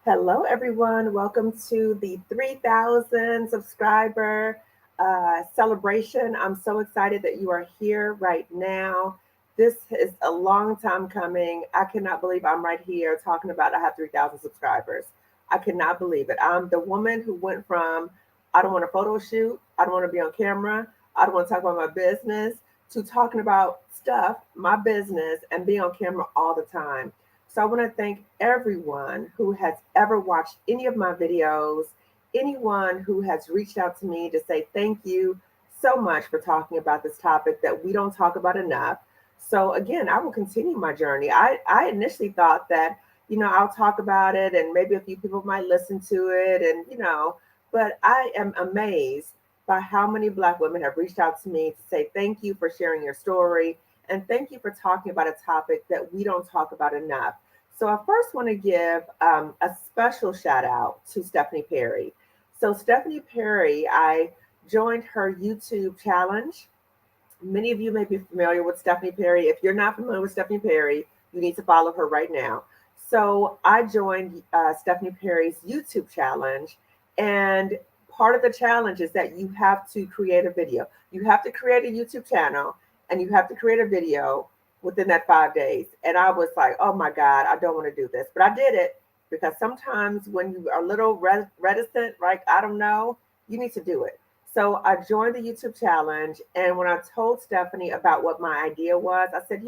Hello, everyone. Welcome to the 3,000 subscriber celebration. I'm so excited that you are here right now. This is a long time coming. I cannot believe I'm right here talking about I have 3,000 subscribers. I cannot believe it. I'm the woman who went from I don't want a photo shoot, I don't want to be on camera, I don't want to talk about my business, to talking about stuff, my business, and being on camera all the time. So I want to thank everyone who has ever watched any of my videos, anyone who has reached out to me to say thank you so much for talking about this topic that we don't talk about enough. So again, I will continue my journey. I initially thought that, I'll talk about it and maybe a few people might listen to it but I am amazed by how many Black women have reached out to me to say thank you for sharing your story and thank you for talking about a topic that we don't talk about enough. So I first want to give a special shout out to Stephanie Perry. So Stephanie Perry, I joined her YouTube challenge. Many of you may be familiar with Stephanie Perry. If you're not familiar with Stephanie Perry, you need to follow her right now. So I joined Stephanie Perry's YouTube challenge, and part of the challenge is that you have to create a video. You have to create a YouTube channel, and you have to create a video within that 5 days. And I was like, oh my God, I don't want to do this, but I did it because sometimes when you are a little reticent, right? I don't know, you need to do it. So I joined the YouTube challenge. And when I told Stephanie about what my idea was, I said,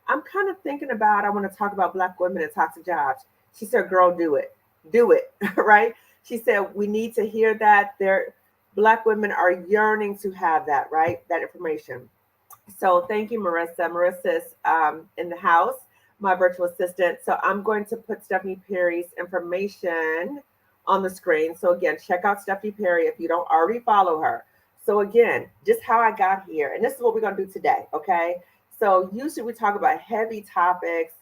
I'm kind of thinking about, I want to talk about Black women in toxic jobs. She said, girl, do it. Do it. Right? She said, we need to hear that. Black women are yearning to have that, right? That information. So thank you, Marissa. Marissa's in the house, my virtual assistant. So I'm going to put Stephanie Perry's information on the screen. So again, check out Stephanie Perry if you don't already follow her. So again, just how I got here, and this is what we're going to do today. Okay. So usually we talk about heavy topics,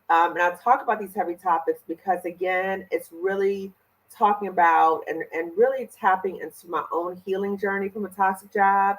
and I talk about these heavy topics because again, it's really talking about and really tapping into my own healing journey from a toxic job.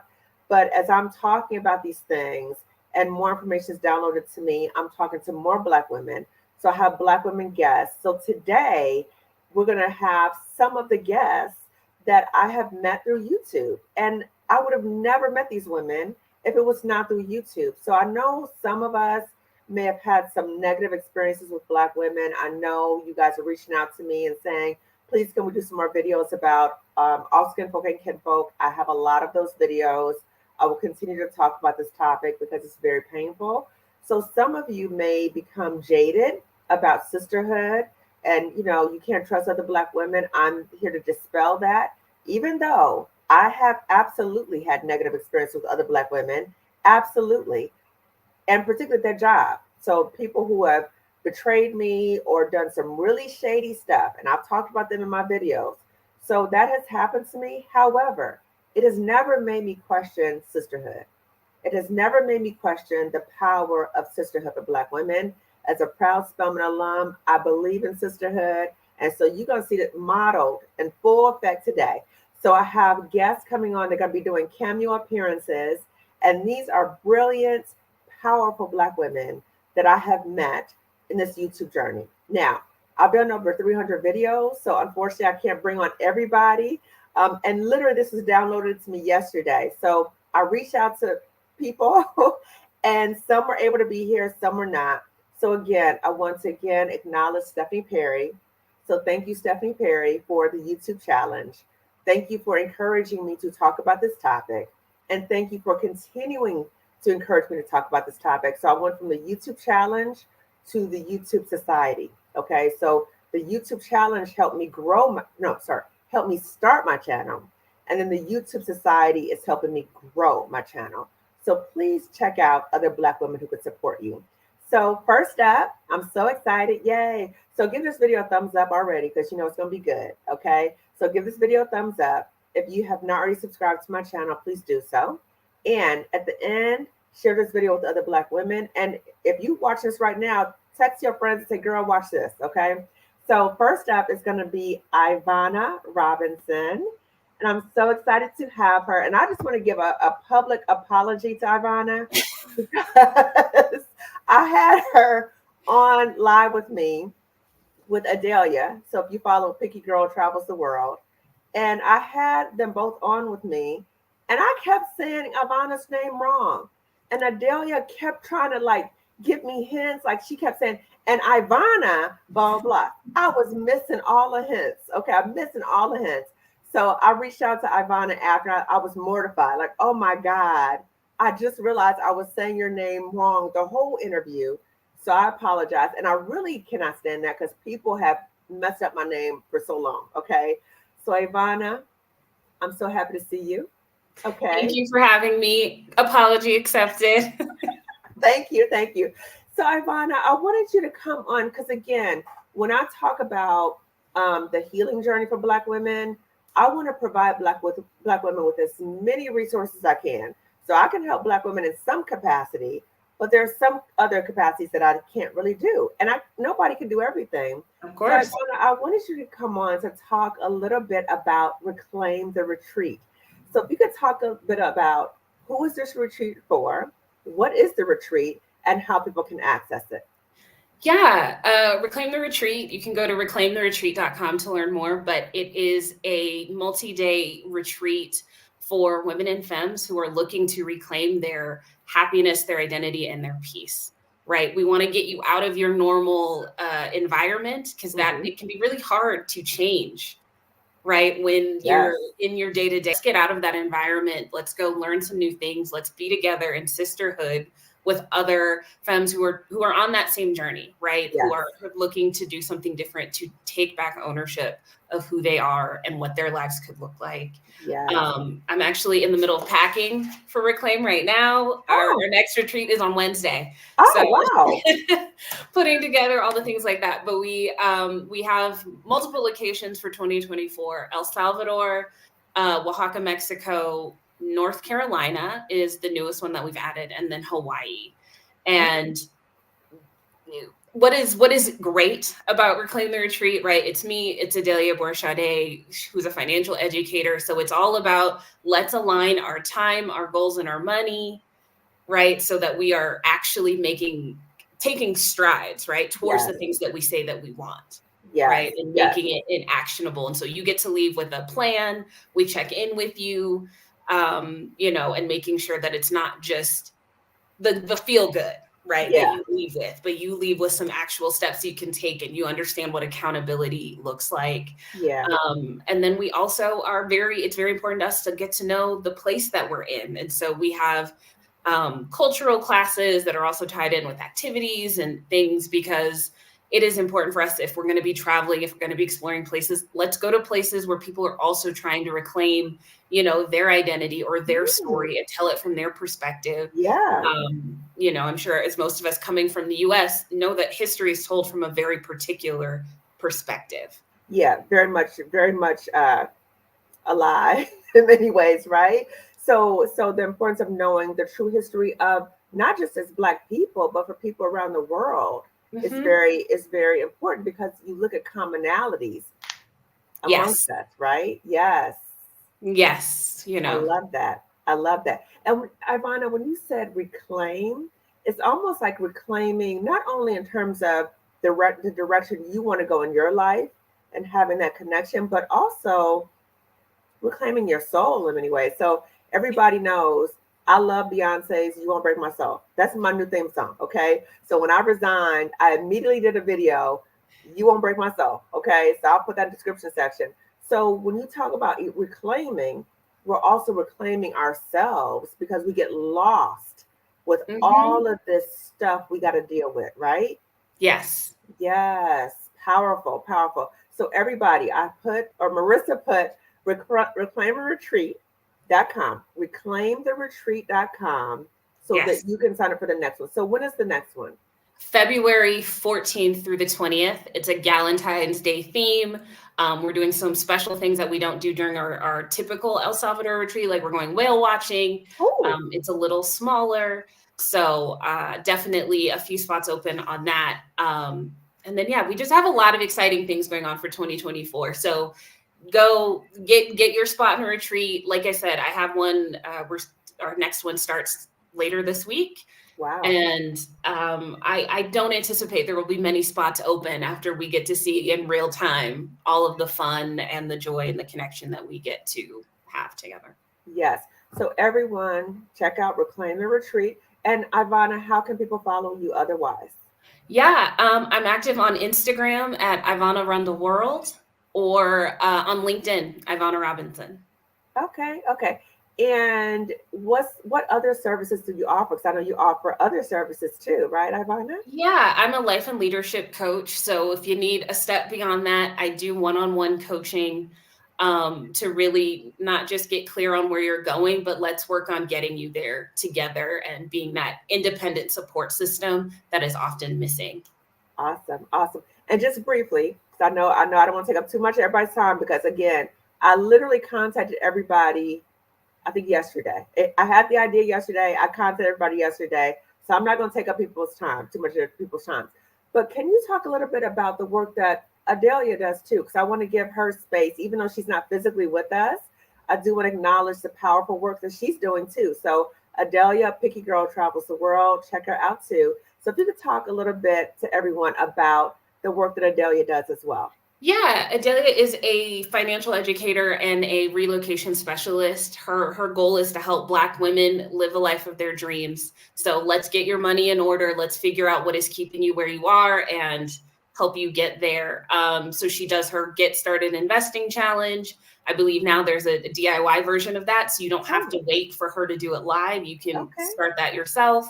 But as I'm talking about these things and more information is downloaded to me, I'm talking to more Black women. So I have Black women guests. So today we're going to have some of the guests that I have met through YouTube. And I would have never met these women if it was not through YouTube. So I know some of us may have had some negative experiences with Black women. I know you guys are reaching out to me and saying, please, can we do some more videos about all skin folk and kin folk? I have a lot of those videos. I will continue to talk about this topic because it's very painful. So some of you may become jaded about sisterhood and you can't trust other Black women. I'm here to dispel that. Even though I have absolutely had negative experience with other Black women, absolutely, and particularly their job. So people who have betrayed me or done some really shady stuff, and I've talked about them in my videos. So that has happened to me. However, it has never made me question sisterhood. It has never made me question the power of sisterhood for Black women. As a proud Spelman alum, I believe in sisterhood. And so you're going to see it modeled in full effect today. So I have guests coming on. They're going to be doing cameo appearances. And these are brilliant, powerful Black women that I have met in this YouTube journey. Now, I've done over 300 videos. So unfortunately, I can't bring on everybody. And literally, this was downloaded to me yesterday. So I reached out to people, and some were able to be here, some were not. So again, I want to again acknowledge Stephanie Perry. So thank you, Stephanie Perry, for the YouTube challenge. Thank you for encouraging me to talk about this topic. And thank you for continuing to encourage me to talk about this topic. So I went from the YouTube challenge to the YouTube Society. Okay, so the YouTube challenge helped me helped me start my channel. And then the YouTube Society is helping me grow my channel. So please check out other Black women who could support you. So first up, I'm so excited. Yay. So give this video a thumbs up already because you know it's going to be good. Okay. So give this video a thumbs up. If you have not already subscribed to my channel, please do so. And at the end, share this video with other Black women. And if you watch this right now, text your friends and say, girl, watch this. Okay. So first up is going to be Ivana Robinson. And I'm so excited to have her. And I just want to give a public apology to Ivana because I had her on live with me with Adelia. So if you follow Picky Girl Travels the World, and I had them both on with me, and I kept saying Ivana's name wrong, and Adelia kept trying to like give me hints, like she kept saying, and Ivana, blah blah. I was missing all the hints. Okay, I'm missing all the hints. So I reached out to Ivana after I was mortified, like, oh my God, I just realized I was saying your name wrong the whole interview. So I apologize. And I really cannot stand that because people have messed up my name for so long. Okay. So Ivana, I'm so happy to see you. Okay. Thank you for having me. Apology accepted. Thank you. Thank you. So Ivana, I wanted you to come on because again, when I talk about the healing journey for Black women, I want to provide Black women with as many resources as I can. So I can help Black women in some capacity, but there are some other capacities that I can't really do, and nobody can do everything. Of course. So I wanted you to come on to talk a little bit about Reclaim the Retreat. So if you could talk a bit about who is this retreat for, what is the retreat, and how people can access it. Yeah, Reclaim the Retreat. You can go to reclaimtheretreat.com to learn more, but it is a multi-day retreat for women and femmes who are looking to reclaim their happiness, their identity, and their peace, right? We want to get you out of your normal environment because it can be really hard to change, right? When you're in your day-to-day, let's get out of that environment. Let's go learn some new things. Let's be together in sisterhood with other femmes who are on that same journey, right? Who are looking to do something different, to take back ownership of who they are and what their lives could look like. I'm actually in the middle of packing for Reclaim right now. Our next retreat is on Wednesday. Wow. Putting together all the things like that. But we have multiple locations for 2024. El Salvador, Oaxaca, Mexico, North Carolina is the newest one that we've added, and then Hawaii. And what is great about Reclaim the Retreat, right? It's me, it's Adelia Borchade, who's a financial educator. So it's all about let's align our time, our goals, and our money, right? So that we are actually taking strides, right, towards the things that we say that we want. Right. And making it actionable. And so you get to leave with a plan. We check in with you, and making sure that it's not just the feel good, right, that you leave with, but you leave with some actual steps you can take and you understand what accountability looks like. And then we also it's very important to us to get to know the place that we're in. And so we have cultural classes that are also tied in with activities and things, because it is important for us, if we're going to be traveling, if we're going to be exploring places, let's go to places where people are also trying to reclaim, their identity or their story and tell it from their perspective. I'm sure as most of us coming from the US know that history is told from a very particular perspective. Yeah, very much alive in many ways, right? So the importance of knowing the true history of not just as Black people, but for people around the world is very important, because you look at commonalities amongst us, right? Yes. I love that. And Ivana, when you said reclaim, it's almost like reclaiming not only in terms of the direction you want to go in your life and having that connection, but also reclaiming your soul in many ways. So everybody knows I love Beyonce's You Won't Break My Soul. That's my new theme song, okay? So when I resigned, I immediately did a video, You Won't Break My Soul, okay? So I'll put that in the description section. So when you talk about reclaiming, we're also reclaiming ourselves, because we get lost with all of this stuff we got to deal with, right? Yes. Powerful. So everybody, Marissa put reclaimtheretreat.com, reclaimtheretreat.com, so that you can sign up for the next one. So when is the next one? February 14th through the 20th. It's a Galentine's Day theme. We're doing some special things that we don't do during our typical El Salvador retreat, like we're going whale watching. It's a little smaller. So definitely a few spots open on that. And then, we just have a lot of exciting things going on for 2024. So go get your spot in a retreat. Like I said, I have one, our next one starts later this week. Wow. And I don't anticipate there will be many spots open after we get to see in real time all of the fun and the joy and the connection that we get to have together. Yes. So everyone, check out Reclaim the Retreat. And Ivana, how can people follow you otherwise? Yeah, I'm active on Instagram at Ivana Run the World, or on LinkedIn, Ivana Robinson. Okay, okay. And what other services do you offer? Because I know you offer other services too, right, Ivana? Yeah, I'm a life and leadership coach. So if you need a step beyond that, I do one-on-one coaching, to really not just get clear on where you're going, but let's work on getting you there together and being that independent support system that is often missing. Awesome, awesome. And just briefly, because I know I don't want to take up too much of everybody's time because again, I literally contacted everybody I think yesterday. I had the idea yesterday. I contacted everybody yesterday. So I'm not going to take up people's time, too much of people's time. But can you talk a little bit about the work that Adelia does too? Because I want to give her space, even though she's not physically with us. I do want to acknowledge the powerful work that she's doing too. So Adelia, Picky Girl Travels the World, check her out too. So if you could talk a little bit to everyone about the work that Adelia does as well. Yeah, Adelia is a financial educator and a relocation specialist. Her goal is to help Black women live a life of their dreams. So let's get your money in order. Let's figure out what is keeping you where you are and help you get there. So she does her Get Started Investing Challenge. I believe now there's a DIY version of that, so you don't have Oh, to wait for her to do it live. You can okay. start that yourself.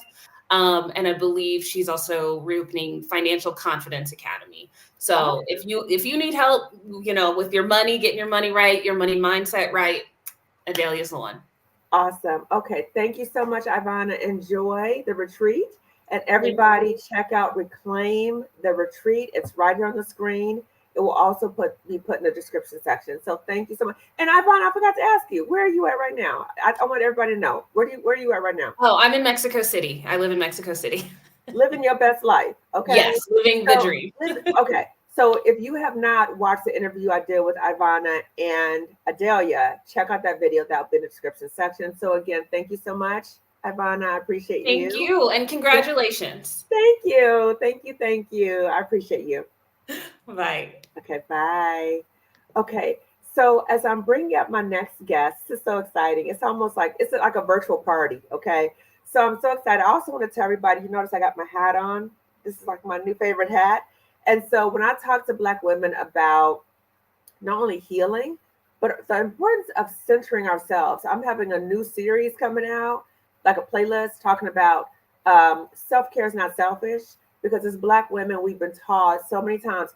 And I believe she's also reopening Financial Confidence Academy. So Okay. if you need help, with your money, getting your money right, your money mindset right, Adelia's the one. Awesome. Okay. Thank you so much, Ivana. Enjoy the retreat. And Thank everybody you. check out Reclaim the Retreat. It's right here on the screen. It will also be put in the description section. So thank you so much. And Ivana, I forgot to ask you, where are you at right now? I want everybody to know. Where are you at right now? Oh, I'm in Mexico City. I live in Mexico City. Living your best life. Okay. Yes, living the So dream. listen, okay. So if you have not watched the interview I did with Ivana and Adelia, check out that video that'll be in the description section. So again, thank you so much, Ivana. I appreciate Thank you. you, and congratulations. Thank you. Thank you. Thank you. I appreciate you. Bye. Okay, bye. Okay, so as I'm bringing up my next guest, this is so exciting. It's like a virtual party. Okay, so I'm so excited. I also want to tell everybody. You notice I got my hat on. This is like my new favorite hat. And so when I talk to Black women about not only healing, but the importance of centering ourselves. I'm having a new series coming out, like a playlist talking about self care is not selfish because as Black women, we've been taught so many times,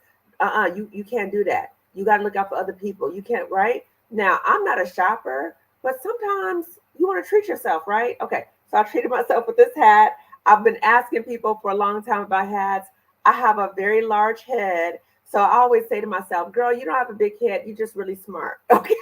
you can't do that. You got to look out for other people. You can't, right? Now, I'm not a shopper, but sometimes you want to treat yourself, right? Okay, so I treated myself with this hat. I've been asking people for a long time about hats. I have a very large head, so I always say to myself, girl, you don't have a big head. You're just really smart. Okay.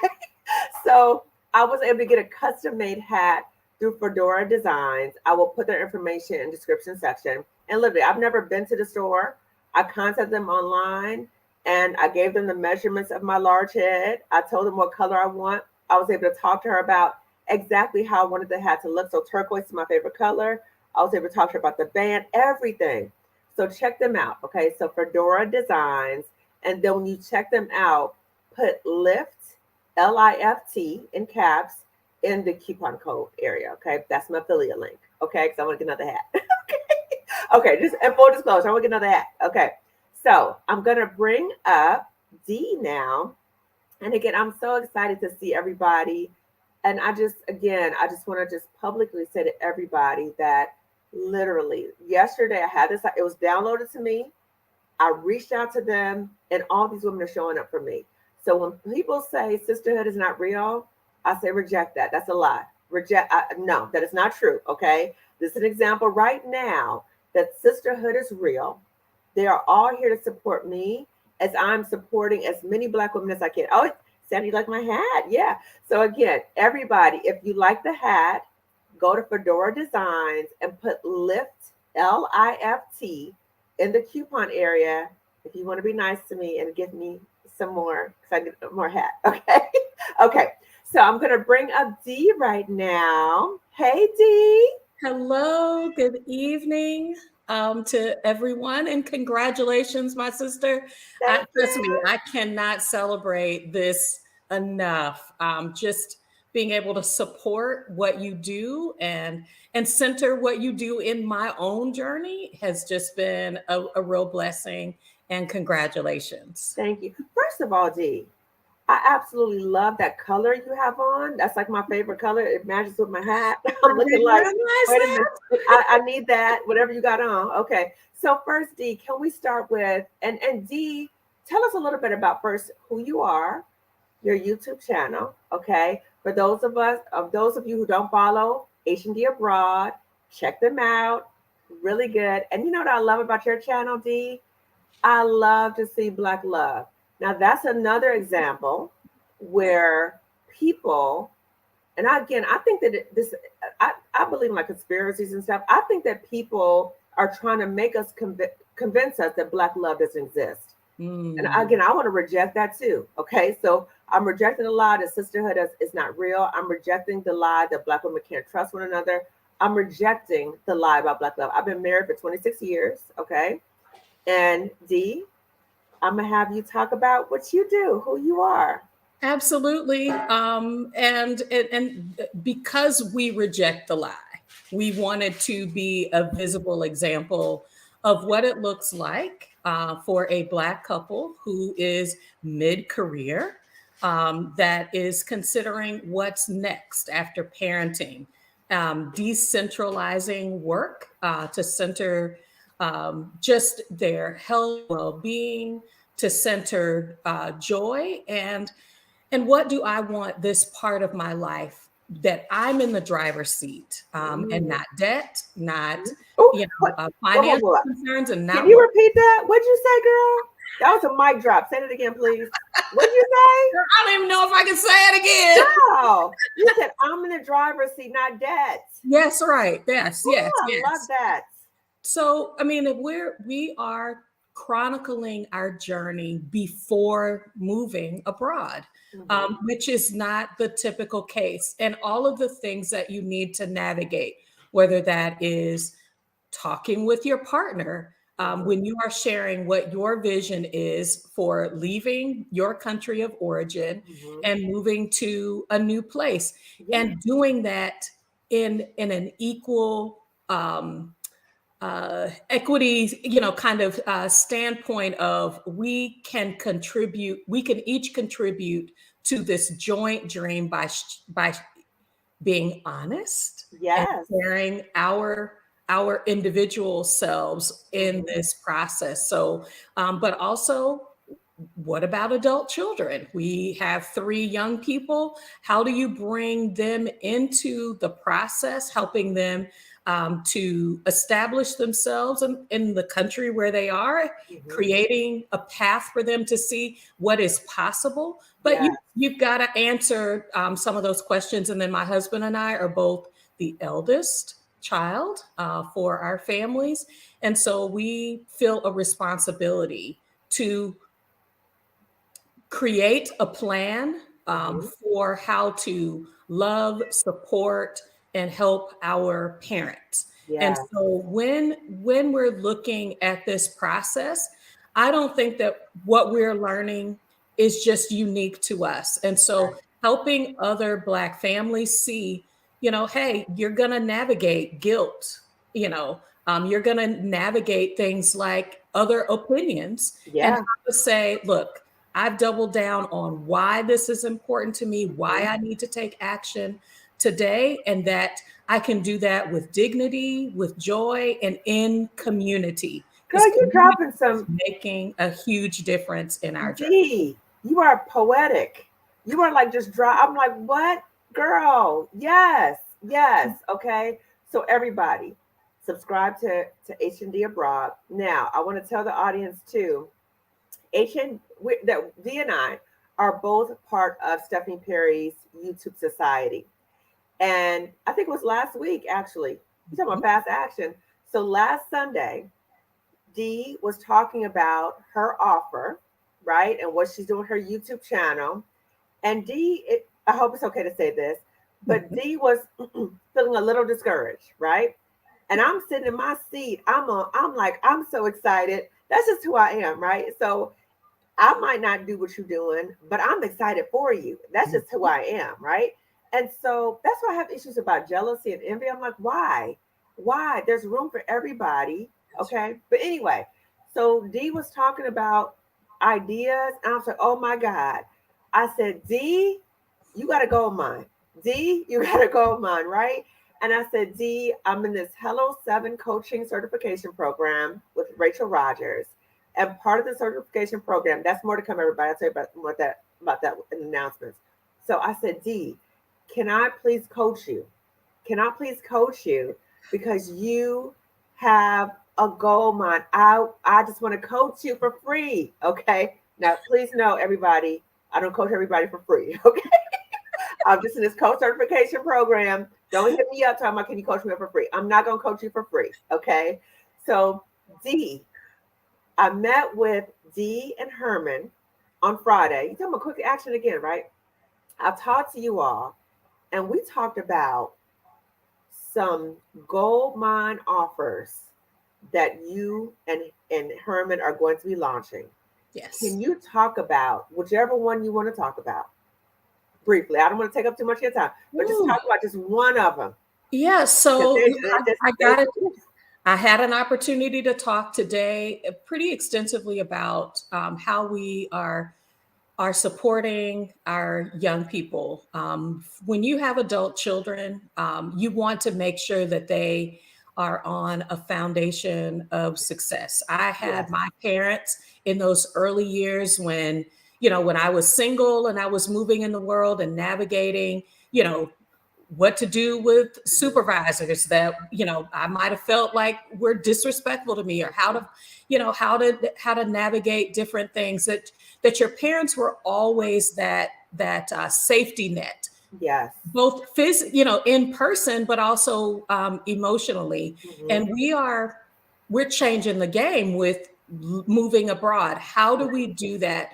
So I was able to get a custom made hat through Fedora Designs. I will put their information in the description section. And literally, I've never been to the store. I contacted them online and I gave them the measurements of my large head. I told them what color I want. I was able to talk to her about exactly how I wanted the hat to look. So turquoise is my favorite color. I was able to talk to her about the band, everything. So check them out. Okay. So Fedora Designs. And then when you check them out, put Lift, LIFT in caps in the coupon code area. Okay. That's my affiliate link. Okay. Because I want to get another hat. Okay. Okay. Just in full disclosure, I want to get another hat. Okay. So I'm going to bring up D now. And again, I'm so excited to see everybody. And I just want to just publicly say to everybody that literally yesterday I had this, it was downloaded to me. I reached out to them, and all these women are showing up for me. So when people say sisterhood is not real, I say reject that. That's a lie. No, that is not true. Okay, this is an example right now that sisterhood is real. They are all here to support me as I'm supporting as many Black women as I can. Oh, Sandy, you like my hat? Yeah. So again, everybody, if you like the hat, go to Fedora Designs and put Lift, LIFT, in the coupon area if you want to be nice to me and give me some more because I get more hat. Okay. Okay. So I'm going to bring up D right now. Hey, D. Hello, good evening to everyone, and congratulations, my sister. Thank Trust me, you. I cannot celebrate this enough. Just being able to support what you do and center what you do in my own journey has just been a real blessing. And congratulations. Thank you. First of all, Dee, I absolutely love that color you have on. That's like my favorite color. It matches with my hat. I'm I looking didn't like, realize wait a that. minute. I need that, whatever you got on. Okay. So first, Dee, can we start with, and Dee, tell us a little bit about first who you are, your YouTube channel. Okay. For those of you who don't follow H&D Abroad, check them out. Really good. And you know what I love about your channel, Dee? I love to see Black love. Now, that's another example where people, and again, I think that I believe in like conspiracies and stuff. I think that people are trying to make us convince us that Black love doesn't exist. And again, I want to reject that too. Okay. So I'm rejecting the lie that sisterhood is not real. I'm rejecting the lie that Black women can't trust one another. I'm rejecting the lie about Black love. I've been married for 26 years. Okay. And Dee, I'm gonna have you talk about what you do, who you are. Absolutely. And because we reject the lie, we wanted to be a visible example of what it looks like for a Black couple who is mid-career, that is considering what's next after parenting, decentralizing work to center just their health, well-being, to center joy, and what do I want this part of my life that I'm in the driver's seat, and not debt, not Oh, what? financial concerns, and Can not you work. repeat that? What'd you say, girl? That was a mic drop. Say it again, please. What'd you say? I don't even know if I can say it again. Wow. You said I'm in the driver's seat, not debt. Yes, right. Yes, yes, Oh, I yes. love that. So, I mean, if we are chronicling our journey before moving abroad, which is not the typical case, and all of the things that you need to navigate, whether that is talking with your partner when you are sharing what your vision is for leaving your country of origin and moving to a new place, and doing that in an equal equity, kind of standpoint of we can each contribute to this joint dream by being honest and Yes. sharing our individual selves in this process. So, but also, what about adult children? We have 3 young people. How do you bring them into the process, helping them to establish themselves in the country where they are, creating a path for them to see what is possible? But you've got to answer some of those questions. And then my husband and I are both the eldest child for our families. And so we feel a responsibility to create a plan for how to love, support, and help our parents. And so when we're looking at this process, I don't think that what we're learning is just unique to us. And so helping other Black families see, hey, you're going to navigate guilt, you're going to navigate things like other opinions, and how to say, look, I've doubled down on why this is important to me, why I need to take action today, and that I can do that with dignity, with joy, and in community. Girl, you dropping some, making a huge difference in our journey. Dee, you are poetic. You are like just I'm like, what? Girl, yes. Okay. So everybody, subscribe to H&D Abroad. Now, I want to tell the audience too, that Dee and I are both part of Stephanie Perry's YouTube Society. And I think it was last week, actually. You're talking about fast action. So last Sunday, Dee was talking about her offer, right? And what she's doing with her YouTube channel. And Dee, I hope it's okay to say this, but D was feeling a little discouraged, right? And I'm sitting in my seat. I'm like, I'm so excited. That's just who I am, right? So I might not do what you're doing, but I'm excited for you. That's just who I am, right? And so that's why I have issues about jealousy and envy. I'm like, why? Why? There's room for everybody. Okay. But anyway, so D was talking about ideas, and I was like, oh my God. I said, D, you got to go on mine. D, you got to go on mine, right? And I said, D, I'm in this Hello 7 coaching certification program with Rachel Rogers. And part of the certification program, that's more to come, everybody. I'll tell you about that in the announcements. So I said, D, can I please coach you? Can I please coach you? Because you have a gold mine. I just want to coach you for free. Okay. Now, please know, everybody, I don't coach everybody for free. Okay. I'm just in this coach certification program. Don't hit me up talking about, can you coach me for free? I'm not going to coach you for free. Okay. So, D, I met with D and Herman on Friday. You talking about quick action again, right? I talked to you all, and we talked about some gold mine offers that you and Herman are going to be launching. Yes. Can you talk about whichever one you want to talk about briefly? I don't want to take up too much of your time, but just talk about just one of them. Yeah. So I got it. I had an opportunity to talk today pretty extensively about how we are supporting our young people. When you have adult children, you want to make sure that they are on a foundation of success. I had my parents in those early years when I was single and I was moving in the world and navigating, what to do with supervisors that I might have felt like were disrespectful to me, or how to navigate different things, that your parents were always that safety net. Yes. Both in person, but also emotionally. And we're changing the game with moving abroad. How do we do that?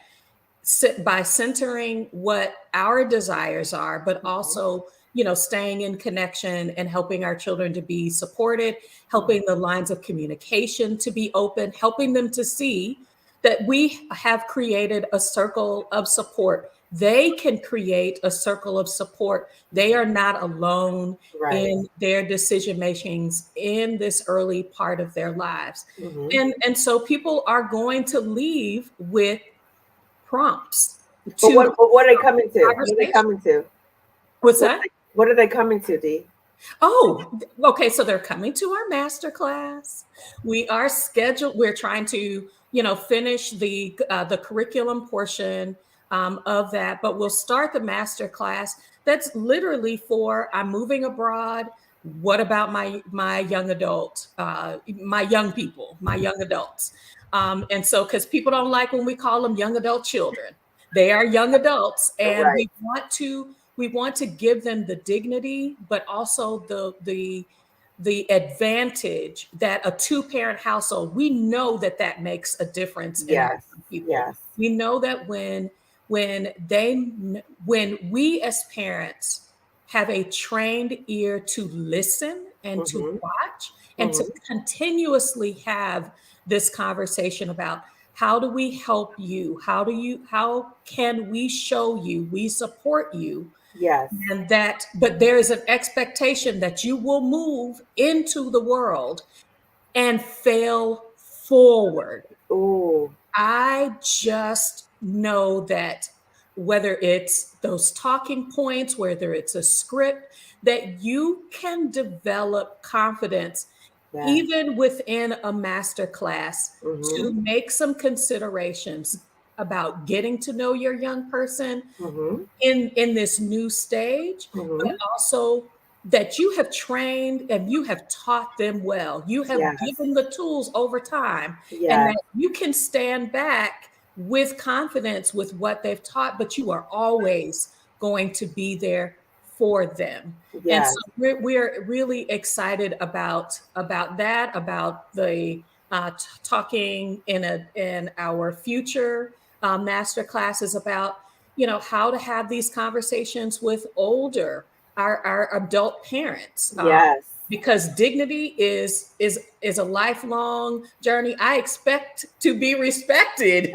By centering what our desires are, but also staying in connection and helping our children to be supported, helping the lines of communication to be open, helping them to see that we have created a circle of support. They can create a circle of support. They are not alone in their decision makings in this early part of their lives. And so people are going to leave with prompts. But what are they coming to? What are they coming to? What's that? What are they coming to, D? Oh, okay. So they're coming to our masterclass. We are scheduled. We're trying to, finish the curriculum portion of that, but we'll start the masterclass. That's literally for I'm moving abroad. What about my young adult, my young people, my young adults? And so, because people don't like when we call them young adult children, they are young adults, and we want to give them the dignity, but also the advantage that a 2-parent household, we know that makes a difference in our people. Yes. We know that when we as parents have a trained ear to listen and to watch and to continuously have this conversation about how do we help you? How can we show you? We support you. Yes. But there is an expectation that you will move into the world and fail forward. Ooh. I just know that whether it's those talking points, whether it's a script, that you can develop confidence even within a masterclass to make some considerations about getting to know your young person in this new stage, but also that you have trained and you have taught them well. You have given the tools over time, and that you can stand back with confidence with what they've taught, but you are always going to be there for them. And so we're really excited about that, about the talking in our future master classes about how to have these conversations with older our adult parents. Yes. Because dignity is a lifelong journey. I expect to be respected.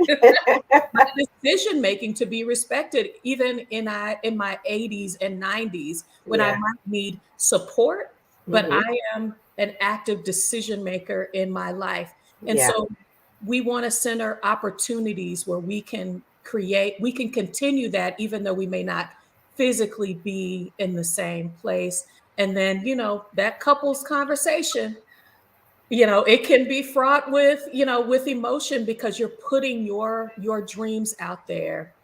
My decision making to be respected, even in my 80s and 90s, when I might need support, but I am an active decision maker in my life. And so we want to center opportunities where we can continue that, even though we may not physically be in the same place. And then, that couples conversation, it can be fraught with, with emotion, because you're putting your dreams out there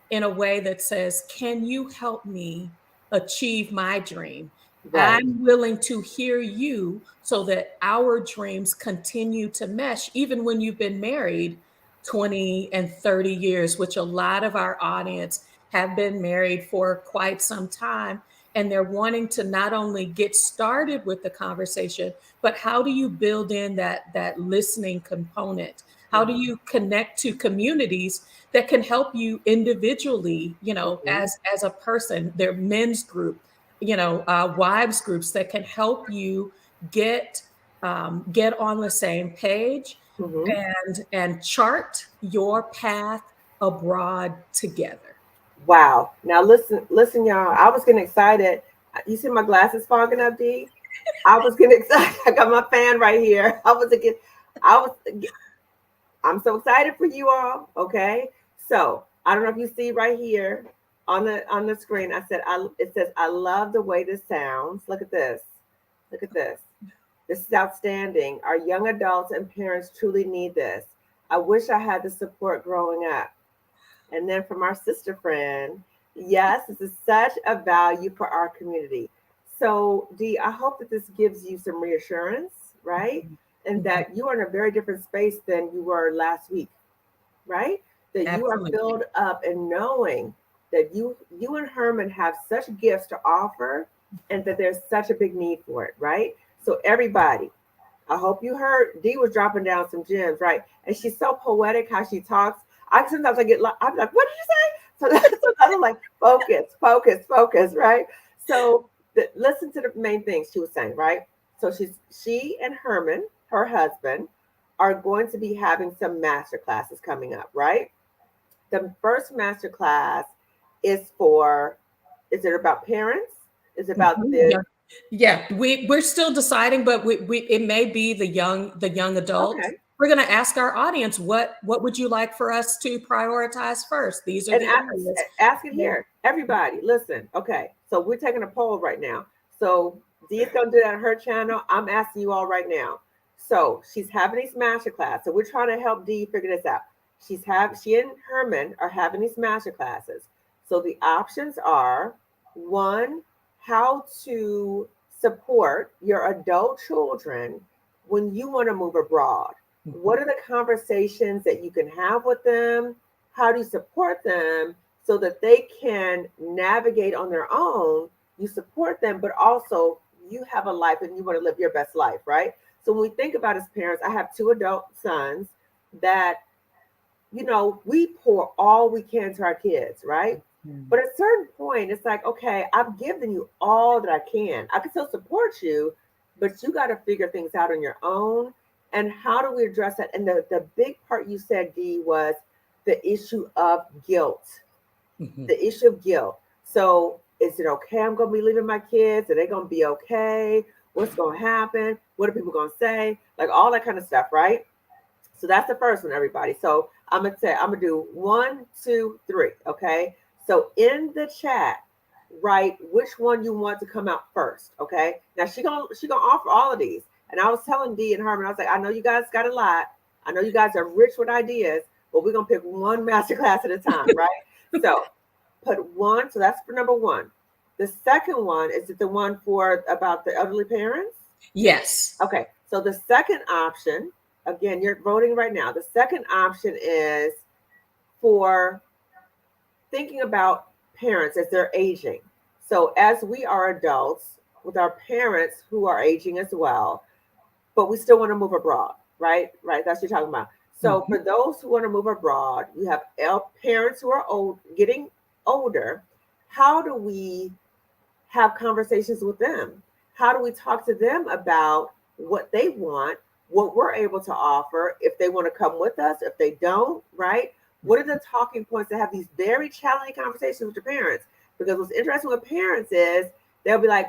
in a way that says, can you help me achieve my dream? Right. I'm willing to hear you so that our dreams continue to mesh, even when you've been married 20 and 30 years, which a lot of our audience have been married for quite some time. And they're wanting to not only get started with the conversation, but how do you build in that listening component? How do you connect to communities that can help you individually, as a person? Their men's group, wives groups that can help you get on the same page and chart your path abroad together. Wow. Now listen, y'all. I was getting excited. You see my glasses fogging up, D? I was getting excited. I got my fan right here. I'm so excited for you all. Okay. So I don't know if you see right here on the screen. It says, I love the way this sounds. Look at this. Look at this. This is outstanding. Our young adults and parents truly need this. I wish I had the support growing up. And then from our sister friend, yes, this is such a value for our community. So, Dee, I hope that this gives you some reassurance, right? And that you are in a very different space than you were last week, right? That Absolutely. You are filled up and knowing that you and Herman have such gifts to offer, and that there's such a big need for it, right? So everybody, I hope you heard Dee was dropping down some gems, right? And she's so poetic how she talks. Sometimes I'm like, what did you say? So I'm like, focus, right? So listen to the main things she was saying, right? So she and Herman, her husband, are going to be having some master classes coming up, right? The first master class is it about parents? Is it about the we're still deciding, but we it may be the young adult. Okay. We're going to ask our audience, what would you like for us to prioritize first? These are the areas. Ask it here. Everybody, listen. Okay. So we're taking a poll right now. So Dee is going to do that on her channel. I'm asking you all right now. So she's having these master classes. So we're trying to help Dee figure this out. She and Herman are having these master classes. So the options are, one, how to support your adult children when you want to move abroad. What are the conversations that you can have with them? How do you support them so that they can navigate on their own? You support them, but also you have a life and you want to live your best life, right? So when we think about as parents, I have 2 adult sons that, we pour all we can to our kids, right? But at a certain point, it's like, okay, I've given you all that I can. I can still support you, but you got to figure things out on your own. And how do we address that? And the big part you said, Dee, was the issue of guilt. The issue of guilt. So is it okay? I'm going to be leaving my kids. Are they going to be okay? What's going to happen? What are people going to say? Like all that kind of stuff, right? So that's the first one, everybody. So I'm going to do 1, 2, 3. Okay. So in the chat, write which one you want to come out first. Okay. Now she gonna offer all of these. And I was telling Dee and Herman, I was like, I know you guys got a lot. I know you guys are rich with ideas, but we're going to pick one masterclass at a time, right? So put 1. So that's for number 1. The second one, is it the one about the elderly parents? Yes. Okay. So the second option, again, you're voting right now. The second option is for thinking about parents as they're aging. So as we are adults with our parents who are aging as well, but we still want to move abroad, right? Right. That's what you're talking about. So for those who want to move abroad, you have parents who are getting older. How do we have conversations with them? How do we talk to them about what they want, what we're able to offer, if they want to come with us, if they don't, right? What are the talking points to have these very challenging conversations with your parents? Because what's interesting with parents is they'll be like,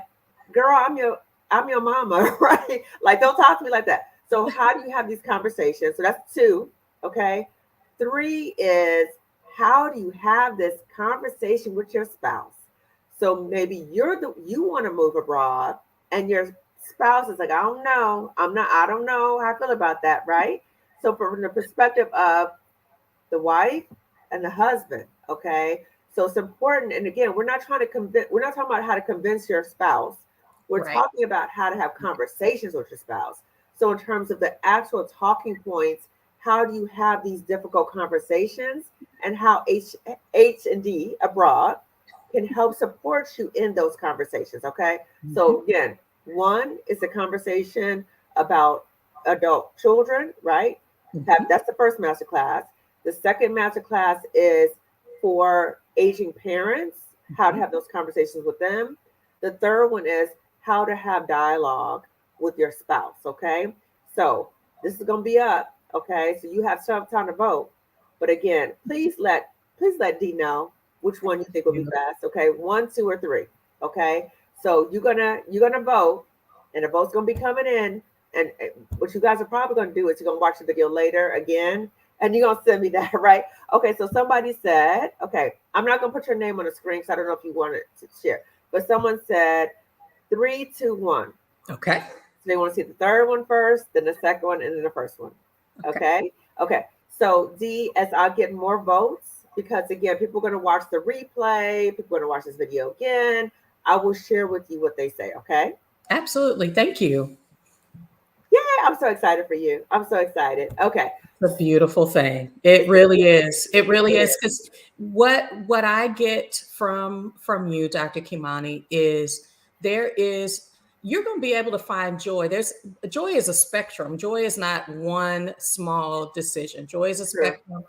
girl, I'm your mama, right? Like, don't talk to me like that. So how do you have these conversations? So that's 2, okay? 3 is, how do you have this conversation with your spouse? So maybe you want to move abroad and your spouse is like, I don't know. I don't know how I feel about that, right? So from the perspective of the wife and the husband, okay? So it's important. And again, we're not talking about how to convince your spouse. We're talking about how to have conversations with your spouse. So in terms of the actual talking points, how do you have these difficult conversations, and how H&D abroad can help support you in those conversations, okay? So again, 1 is a conversation about adult children, right? That's the first masterclass. The second masterclass is for aging parents, how to have those conversations with them. The third one is how to have dialogue with your spouse, okay? So this is going to be up, okay? So you have some time to vote. But again, please let Dee know which one you think will be best, okay? 1, 2, or 3, okay? So you're gonna vote, and the vote's gonna be coming in. And what you guys are probably gonna do is you're gonna watch the video later again, and you're gonna send me that, right? Okay, so somebody said, okay, I'm not gonna put your name on the screen because I don't know if you wanted to share, but someone said 3, 2, 1. Okay. So they want to see the third one first, then the second one, and then the first one. Okay. So Dee, as I get more votes, because again, people are going to watch the replay, people are going to watch this video again, I will share with you what they say. Okay. Absolutely. Thank you. Yeah, I'm so excited for you. I'm so excited. Okay. It's a beautiful thing. It really is. It really is. Because what I get from you, Dr. Kimani, is you're going to be able to find joy. Joy is a spectrum. Joy is not one small decision. Joy is a spectrum.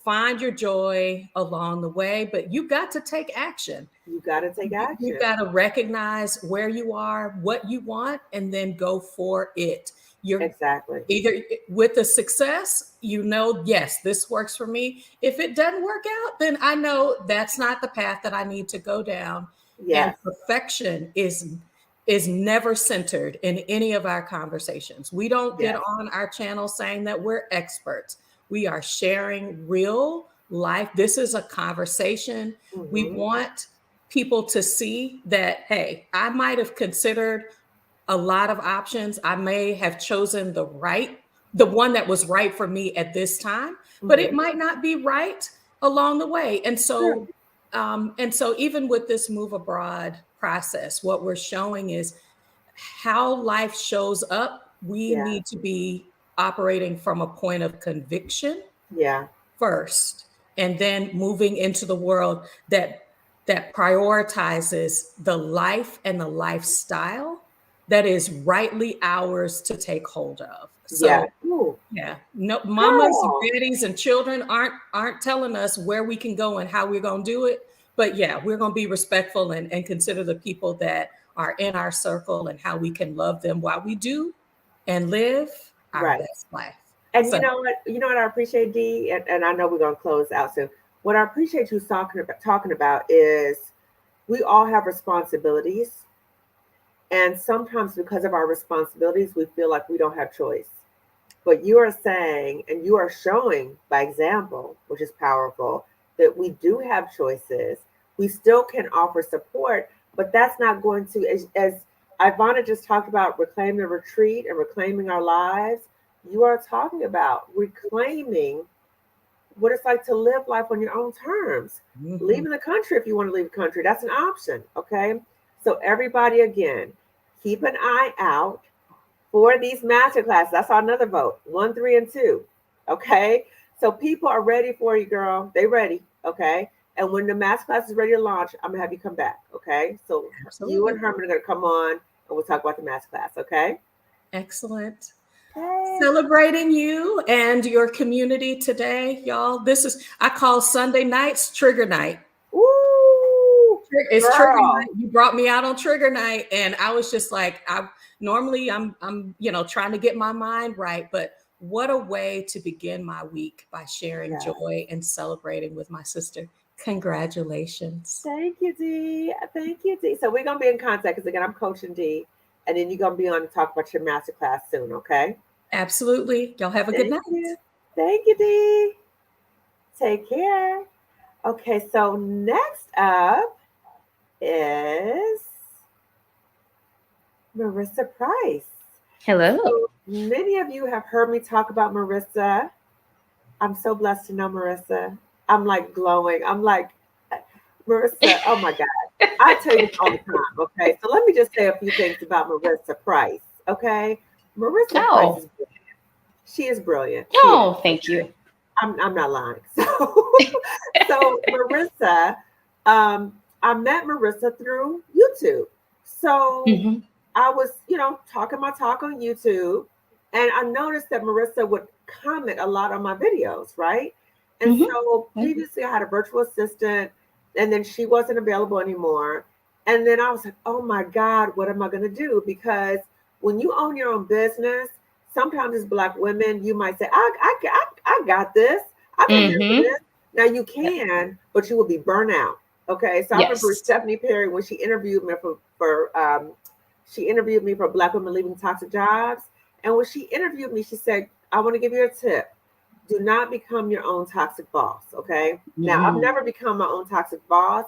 Find your joy along the way, but you got to take action. You got to take action. You got to recognize where you are, what you want, and then go for it. You're exactly either with the success, yes, this works for me. If it doesn't work out, then I know that's not the path that I need to go down. Yes. And perfection is never centered in any of our conversations. We don't get on our channel saying that we're experts. We are sharing real life. This is a conversation. We want people to see that, hey, I might have considered a lot of options. I may have chosen the one that was right for me at this time, but it might not be right along the way. And so, even with this move abroad process, what we're showing is how life shows up. We need to be operating from a point of conviction first, and then moving into the world that prioritizes the life and the lifestyle that is rightly ours to take hold of. So no, mamas, daddies, and children aren't telling us where we can go and how we're going to do it. But we're going to be respectful and consider the people that are in our circle and how we can love them while we do and live our best life. And you know what I appreciate, Dee, and I know we're going to close out soon. What I appreciate you talking about is we all have responsibilities. And sometimes because of our responsibilities, we feel like we don't have choice. But you are saying, and you are showing by example, which is powerful, that we do have choices. We still can offer support, but that's not going to, as Ivana just talked about, reclaiming the retreat and reclaiming our lives. You are talking about reclaiming what it's like to live life on your own terms. Leaving the country, if you want to leave the country, that's an option. Okay. So everybody, again, keep an eye out for these masterclasses. That's another vote, 1, 3, and 2. Okay. So people are ready for you, girl. They ready. Okay. And when the masterclass is ready to launch, I'm gonna have you come back. Okay. So you and Herman are gonna come on and we'll talk about the masterclass. Okay. Excellent. Celebrating you and your community today, y'all. I call Sunday nights trigger night. Ooh. it's trigger night. You brought me out on trigger night, and I was just like, I'm trying to get my mind right, but what a way to begin my week by sharing joy and celebrating with my sister. Congratulations. Thank you, Dee. Thank you, Dee. So we're gonna be in contact because again, I'm coaching Dee, and then you're gonna be on to talk about your masterclass soon. Okay. Absolutely. Y'all have a good night. Thank you, Dee. Take care. Okay, so next up is Marissa Price. Hello. So many of you have heard me talk about Marissa. I'm so blessed to know Marissa. I'm like glowing. I'm like, Marissa, oh my God. I tell you this all the time, okay? So let me just say a few things about Marissa Price, okay? Marissa Price is brilliant. She is brilliant. Oh, thank you. I'm not lying. So Marissa, I met Marissa through YouTube. So I was, talking my talk on YouTube, and I noticed that Marissa would comment a lot on my videos, right? And so previously I had a virtual assistant, and then she wasn't available anymore. And then I was like, oh my God, what am I going to do? Because when you own your own business, sometimes as Black women, you might say, I got this. I can handle this. Now you can, but you will be burnt out. Okay. So I remember Stephanie Perry, when she interviewed me for Black Women Leaving Toxic Jobs. And when she interviewed me, she said, I want to give you a tip. Do not become your own toxic boss. Okay. Now I've never become my own toxic boss,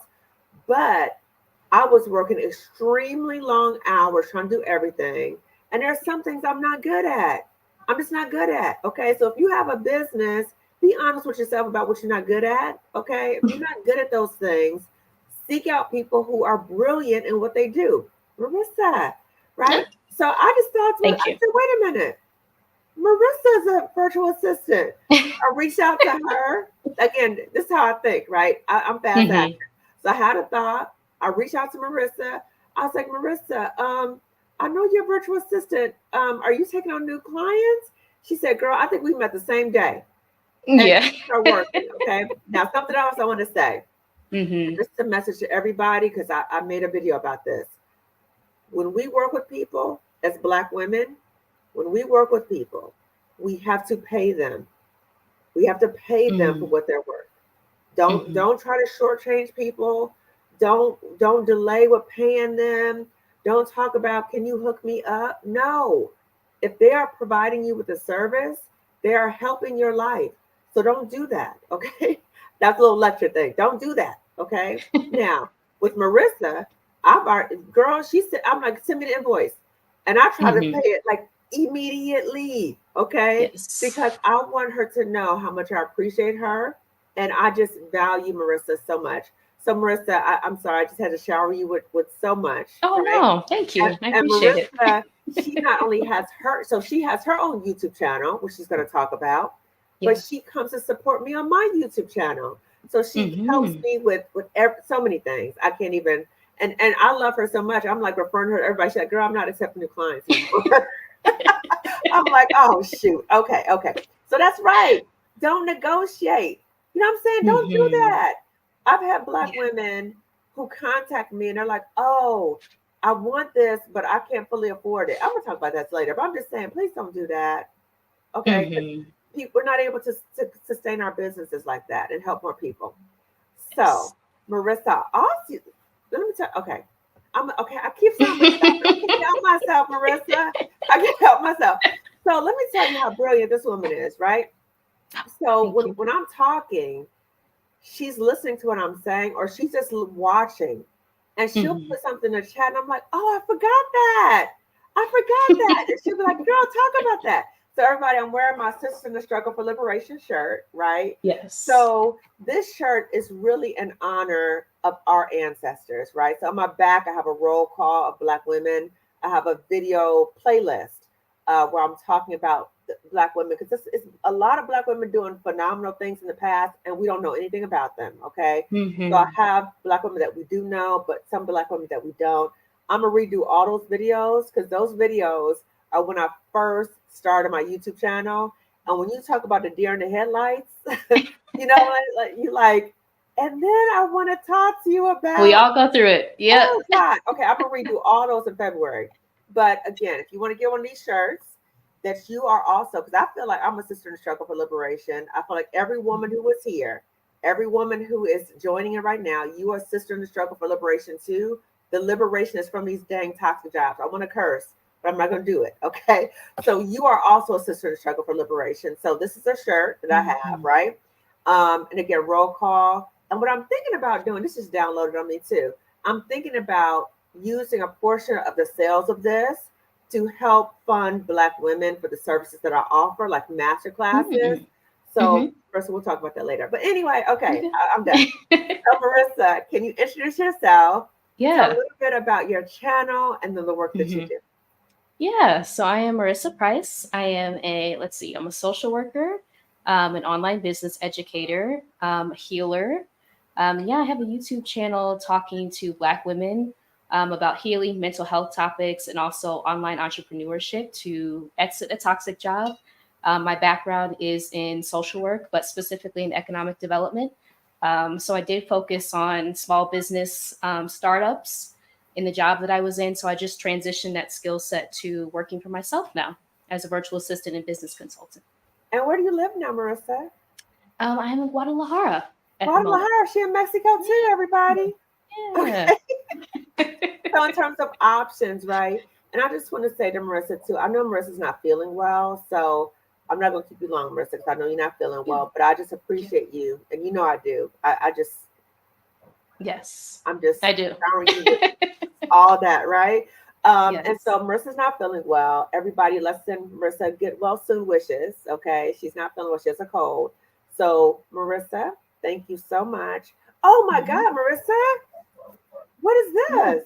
but I was working extremely long hours trying to do everything. And there are some things I'm not good at. I'm just not good at. Okay. So if you have a business, be honest with yourself about what you're not good at. Okay. If you're not good at those things, seek out people who are brilliant in what they do. Marissa, right? So I just thought, I said, wait a minute. Marissa's a virtual assistant. I reached out to her. Again, this is how I think, right? I'm fast acting. So I had a thought. I reached out to Marissa. I was like, Marissa, I know you're a virtual assistant. Are you taking on new clients? She said, girl, I think we met the same day. And start working, okay? Now, something else I want to say. Just a message to everybody, because I made a video about this. When we work with people as Black women, when we work with people, we have to pay them. We have to pay them for what they're worth. Don't try to shortchange people. Don't delay with paying them. Don't talk about, can you hook me up? No. If they are providing you with a service, they are helping your life. So don't do that, okay? That's a little lecture thing. Don't do that, okay? Now, with Marissa, she said, I'm like, send me the invoice. And I try to pay it like immediately, okay? Because I want her to know how much I appreciate her. And I just value Marissa so much. So Marissa, I'm sorry, I just had to shower you with so much. Oh, right? No, thank you. I appreciate Marissa, she not only has she has her own YouTube channel, which she's going to talk about, but she comes to support me on my YouTube channel. So she helps me with so many things. I can't even, and I love her so much. I'm like referring her to everybody. She's like, girl, I'm not accepting new clients anymore. I'm like, oh, shoot. Okay. So that's right. Don't negotiate. You know what I'm saying? Don't do that. I've had Black women who contact me and they're like, oh, I want this, but I can't fully afford it. I'm going to talk about that later, but I'm just saying, please don't do that. Okay. We're not able to sustain our businesses like that and help more people. So, Marissa, let me tell you, okay. I keep saying I can't help myself, Marissa. I can't help myself. So let me tell you how brilliant this woman is, right? So when I'm talking, she's listening to what I'm saying, or she's just watching, and she'll put something in the chat, and I'm like, oh, I forgot that. And she'll be like, girl, talk about that. So everybody, I'm wearing my Sisters in the Struggle for Liberation shirt, right? Yes. So this shirt is really in honor of our ancestors, right? So on my back, I have a roll call of Black women. I have a video playlist where I'm talking about Black women, because it's a lot of Black women doing phenomenal things in the past, and we don't know anything about them, okay? So I have Black women that we do know, but some Black women that we don't. I'm going to redo all those videos, because those videos are when I first started my YouTube channel. And when you talk about the deer in the headlights, you know, like, you're like, And then I want to talk to you about. We all go through it. Yeah. Oh God. Okay, I'm gonna redo all those in February. But again, if you want to get one of these shirts, that you are also, because I feel like I'm a sister in the struggle for liberation. I feel like every woman who is here, every woman who is joining in right now, you are a sister in the struggle for liberation too. The liberation is from these dang toxic jobs. I want to curse, but I'm not going to do it. Okay. So you are also a sister in the struggle for liberation. So this is a shirt that I have, right? And again, roll call. And what I'm thinking about doing, this is downloaded on me too. I'm thinking about using a portion of the sales of this to help fund Black women for the services that I offer, like masterclasses. So, first we'll talk about that later. But anyway, okay. I'm done. So, Marissa, can you introduce yourself? Yeah. Tell a little bit about your channel and then the work that you do. Yeah. So I am Marissa Price. I am I'm a social worker, an online business educator, a healer. I have a YouTube channel talking to Black women about healing, mental health topics, and also online entrepreneurship to exit a toxic job. My background is in social work, but specifically in economic development. So I did focus on small business startups in the job that I was in. So I just transitioned that skill set to working for myself now as a virtual assistant and business consultant. And where do you live now, Marissa? I'm in Guadalajara. Guadalajara, she in Mexico too, everybody. Yeah. Okay. So in terms of options, right? And I just want to say to Marissa too, I know Marissa's not feeling well, so I'm not going to keep you long, Marissa, because I know you're not feeling well, but I just appreciate you. And you know I do. Yes. I'm just I do. all that, right? Yes. And so Marissa's not feeling well. Everybody, let's send Marissa get well soon wishes. Okay. She's not feeling well. She has a cold. So Marissa, thank you so much. Oh my God, Marissa. What is this?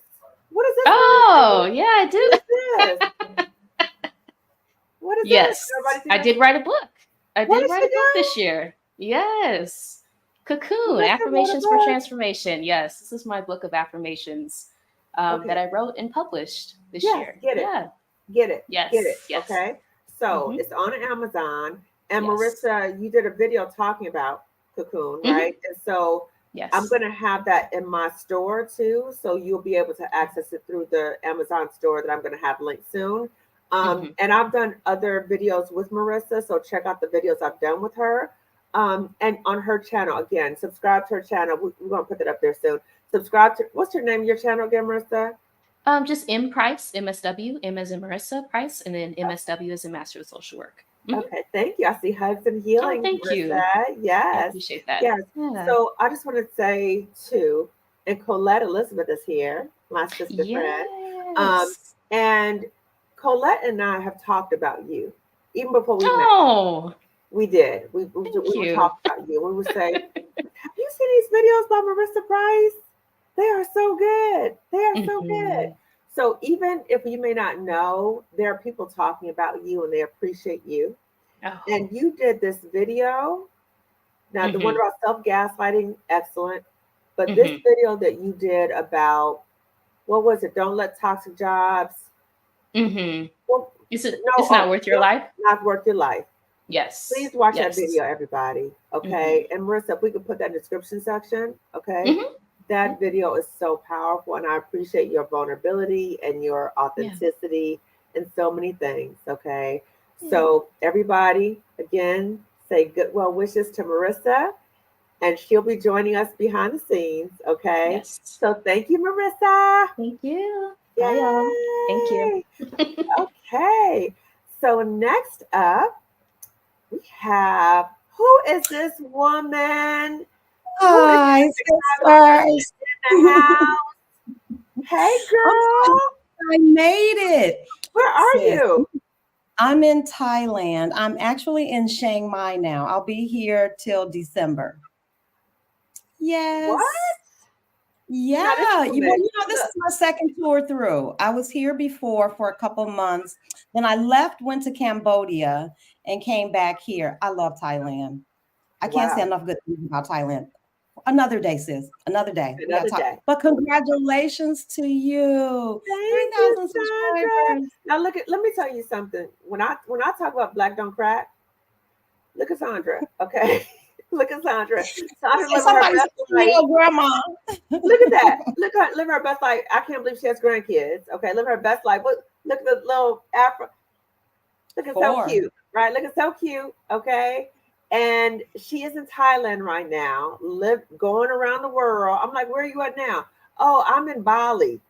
What is this? Oh, yeah, I do. What is this? What is Yes. this? I did write a book. I What did did write she a book do? this year. Yes. Cocoon, Marissa Affirmations wrote a for book? Transformation. Yes, this is my book of affirmations that I wrote and published this year. Get it. Yeah. Get it. Yes. Get it. Yes. Okay. So Mhm. it's on Amazon. And Yes. Marissa, you did a video talking about Cocoon, right? And so Yes. I'm going to have that in my store too. So you'll be able to access it through the Amazon store that I'm going to have linked soon. And I've done other videos with Marissa. So check out the videos I've done with her. And on her channel, again, subscribe to her channel. We're going to put that up there soon. Subscribe to, what's your name of your channel again, Marissa? Just M Price, MSW, M as in Marissa Price, and then MSW as in Master of Social Work. Okay, thank you. I see hugs and healing. Oh, thank you. Yes. I appreciate that. Yes. Yeah. So I just want to say too, and Colette Elizabeth is here, my sister friend. And Colette and I have talked about you even before we met. We did. We would talk about you. We would say, have you seen these videos by Marissa Price? They are so good. They are so good. So even if you may not know, there are people talking about you and they appreciate you. And you did this video. Now, the one about self-gaslighting, excellent. But this video that you did about, what was it? Don't let toxic jobs. Well, it's not worth your life? Not worth your life. Yes. Please watch that video, everybody. Okay. And Marissa, if we could put that in the description section, okay? That video is so powerful, and I appreciate your vulnerability and your authenticity and so many things. Okay. So everybody, again, say good well wishes to Marissa, and she'll be joining us behind the scenes. Okay. Yes. So thank you, Marissa. Thank you. Yay. Bye, y'all. Thank you. Okay. So next up, we have, who is this woman? Hi, sisters. In the house. Hey, girl. I made it. Where are you? I'm in Thailand. I'm actually in Chiang Mai now. I'll be here till December. Yes. What? Yeah. This is my second tour through. I was here before for a couple months. Then I left, went to Cambodia, and came back here. I love Thailand. I can't say enough good things about Thailand. Another day, sis. Another day. Another day. But congratulations to you. 3,000 subscribers. Now let me tell you something. When I talk about Black Don't Crack, look at Sandra. Okay. Look at Sandra. Sandra living her Somebody best said, life. grandma. Look at that. Look at her living her best life. I can't believe she has grandkids. Okay, living her best life. Look at the little Afro. Look at so 4. cute, right? Look at so cute. Okay. And she is in Thailand right now, going around the world. I'm like, where are you at now? Oh, I'm in Bali.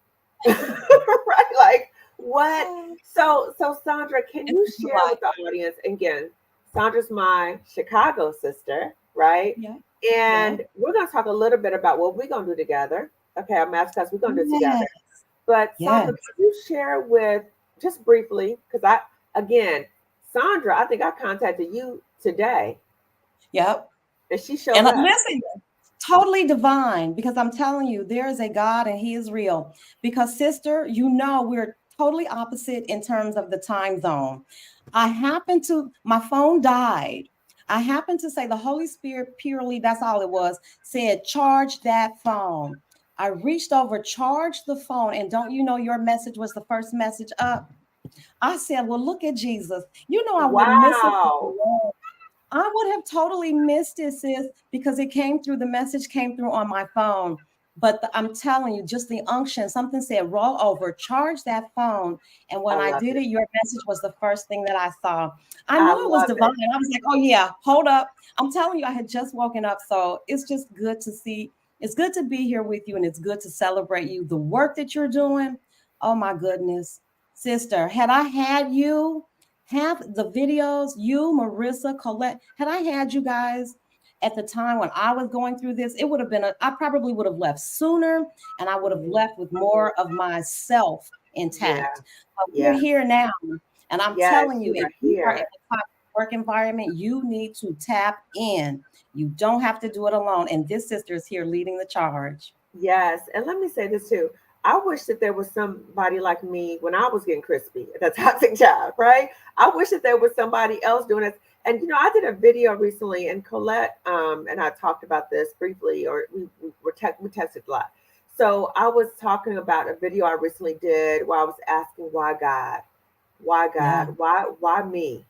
Right? Like, what? So Sandra, can you share with the audience again? Sandra's my Chicago sister, right? Yeah. And we're going to talk a little bit about what we're going to do together. Okay, our Masterclass, we're going to do together. But Sandra, can you share with, just briefly, because Sandra, I think I contacted you today. Yep. And she showed up. Listen, totally divine, because I'm telling you, there is a God and he is real. Because sister, we're totally opposite in terms of the time zone. My phone died. I happened to say the Holy Spirit purely, that's all it was, said, charge that phone. I reached over, charged the phone, and don't you know your message was the first message up? I said, well, look at Jesus. I would miss it. I would have totally missed it, sis, because the message came through on my phone. But I'm telling you, just the unction, something said, roll over, charge that phone. And when I did it, your message was the first thing that I saw. I knew it was divine. I was like, oh yeah, hold up. I'm telling you, I had just woken up. So it's just good to see. It's good to be here with you, and it's good to celebrate you. The work that you're doing, oh my goodness. Sister, had I had you, have the videos, you, Marissa, Colette, had I had you guys at the time when I was going through this, it would have been, I probably would have left sooner, and I would have left with more of myself intact. We're here now, and I'm telling you, if you are in a work environment, you need to tap in. You don't have to do it alone. And this sister is here leading the charge. Yes. And let me say this too. I wish that there was somebody like me when I was getting crispy at a toxic job, right? I wish that there was somebody else doing this. And, I did a video recently, and Colette and I talked about this briefly, or we texted a lot. So I was talking about a video I recently did where I was asking, why God? Why God? Yeah. Why me?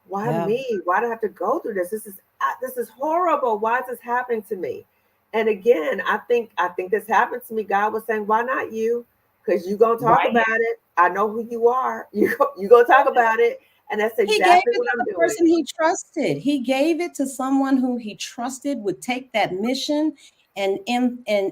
Why me? Why do I have to go through this? This is horrible. Why is this happening to me? And again, I think this happened to me. God was saying, why not you? Because you're going to talk about it. I know who you are. You're going to talk about it. And that's exactly what I'm doing. The person he trusted. He gave it to someone who he trusted would take that mission and implement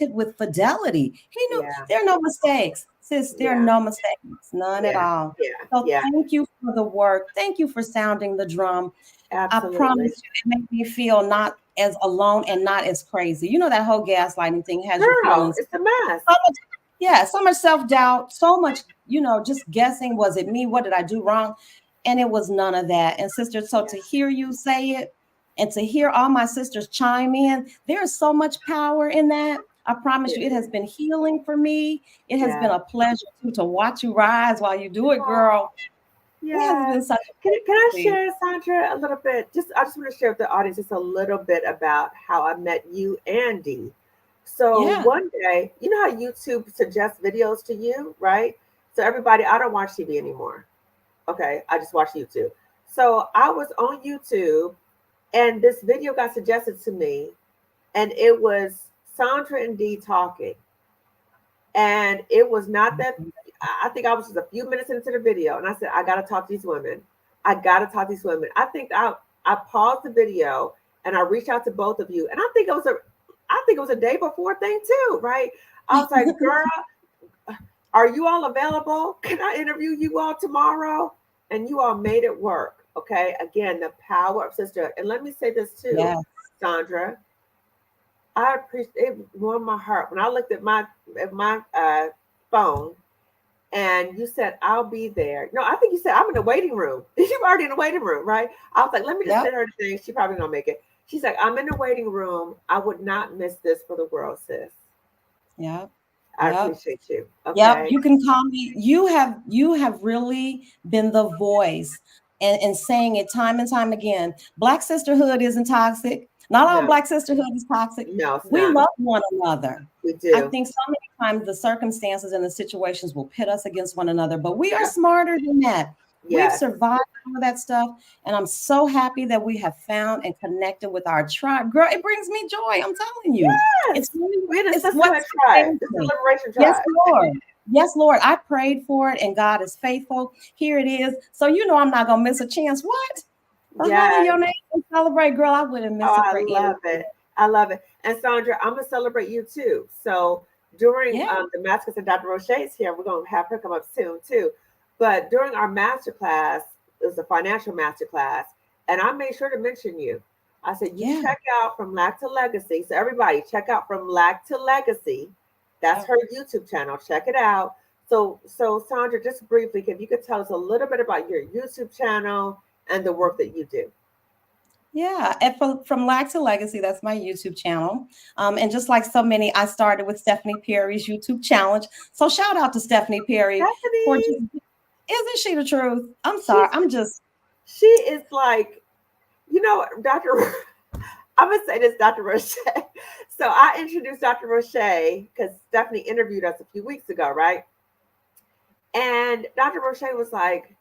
it with fidelity. He knew there are no mistakes. Sis, there are no mistakes. None at all. So thank you for the work. Thank you for sounding the drum. Absolutely. I promise you, it made me feel not as alone and not as crazy. That whole gaslighting thing has you feeling. It's a mess. So much self-doubt, so much, just guessing, was it me? What did I do wrong? And it was none of that. And sister, so to hear you say it and to hear all my sisters chime in, there's so much power in that. I promise you, it has been healing for me. It has been a pleasure to watch you rise while you do it, girl. Yeah. Can I share, Sandra, a little bit? I just want to share with the audience just a little bit about how I met you and Dee. So one day, you know how YouTube suggests videos to you, right? So everybody, I don't watch TV anymore. Okay, I just watch YouTube. So I was on YouTube, and this video got suggested to me, and it was Sandra and Dee talking. And it was not that, I think I was just a few minutes into the video, and I said, I got to talk to these women. I think I paused the video, and I reached out to both of you, and I think it was a day before thing too, right? I was like, girl, are you all available? Can I interview you all tomorrow? And you all made it work. Okay. Again, the power of sisterhood. And let me say this too, Sandra. I appreciate it, warmed my heart when I looked at my phone, and you said, I'll be there. No, I think you said, I'm in the waiting room. You're already in the waiting room, right? I was like, let me just send her the thing. She probably gonna make it. She's like, I'm in the waiting room. I would not miss this for the world, sis. Yeah. I appreciate you. Okay. Yep. You can call me. You have really been the voice and saying it time and time again. Black sisterhood isn't toxic. Not all Black sisterhood is toxic. No, we love one another. We do. I think so many times the circumstances and the situations will pit us against one another, but we are smarter than that. We've survived all of that stuff. And I'm so happy that we have found and connected with our tribe. Girl, it brings me joy. I'm telling you. Yes. We're the sisterhood tribe. It's the liberation tribe. Yes, Lord. Yes, Lord. I prayed for it and God is faithful. Here it is. So you know I'm not gonna miss a chance. What? Holler your name and celebrate, girl. I wouldn't miss it for anything. I love it. I love it. And Sondra, I'm gonna celebrate you too. So during the Masterclass, and Dr. Roche's here, we're gonna have her come up soon too. But during our masterclass, it was a financial masterclass, and I made sure to mention you. I said, you check out From Lack to Legacy. So everybody check out From Lack to Legacy. That's her YouTube channel. Check it out. So Sondra, just briefly, if you could tell us a little bit about your YouTube channel and the work that you do. Yeah, and from Lack to Legacy, that's my YouTube channel. And just like so many, I started with Stephanie Perry's YouTube challenge. So shout out to Stephanie Perry. Isn't she the truth? I'm sorry. She is like, Dr. I'm going to say this, Dr. Roche. So I introduced Dr. Roche because Stephanie interviewed us a few weeks ago, right? And Dr. Roche was like,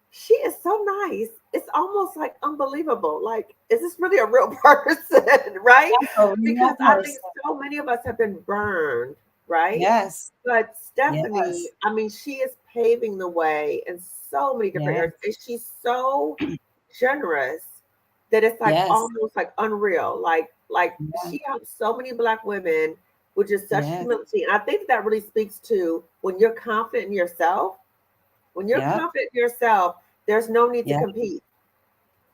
she is so nice. It's almost like unbelievable. Like, is this really a real person, right? Because I think so many of us have been burned, right? Yes. But Stephanie, I mean, she is paving the way in so many different areas. And she's so generous that it's like almost like unreal. Like she helps so many Black women with just such humility. And I think that really speaks to when you're confident in yourself. When you're confident in yourself, there's no need to compete.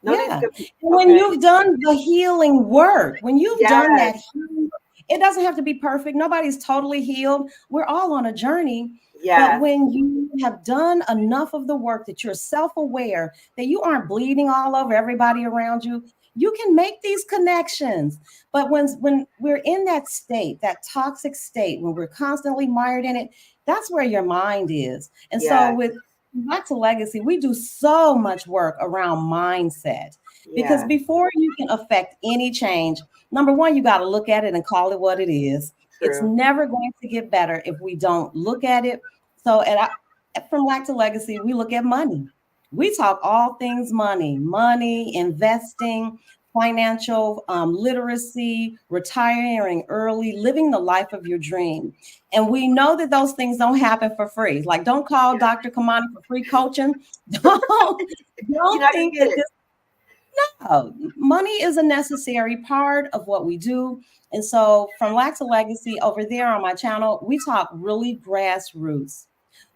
No need to compete. When you've done the healing work, when you've done that healing, it doesn't have to be perfect. Nobody's totally healed. We're all on a journey. But when you have done enough of the work that you're self-aware, that you aren't bleeding all over everybody around you, you can make these connections. But when we're in that state, that toxic state, when we're constantly mired in it, that's where your mind is. And so with Back to Legacy, we do so much work around mindset. Because before you can affect any change, number one, you got to look at it and call it what it is. True. It's never going to get better if we don't look at it. So from Back to Legacy, we look at money. We talk all things money, investing, financial literacy, retiring early, living the life of your dream. And we know that those things don't happen for free. Like, don't call Dr. Kamani for free coaching. Don't think that this. No, money is a necessary part of what we do. And so from Lack to Legacy over there on my channel, we talk really grassroots.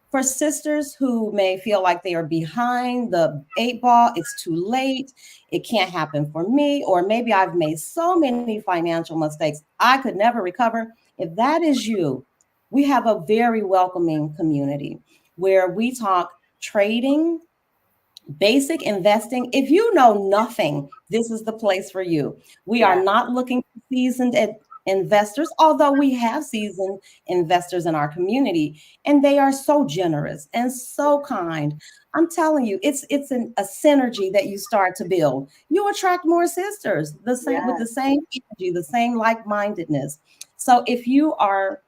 For sisters who may feel like they are behind the 8 ball, it's too late, it can't happen for me, or maybe I've made so many financial mistakes, I could never recover. If that is you, we have a very welcoming community where we talk trading, basic investing. If you know nothing, this is the place for you. We are not looking for seasoned investors, although we have seasoned investors in our community, and they are so generous and so kind. I'm telling you, it's a synergy that you start to build. You attract more sisters, with the same energy, the same like-mindedness. So if you are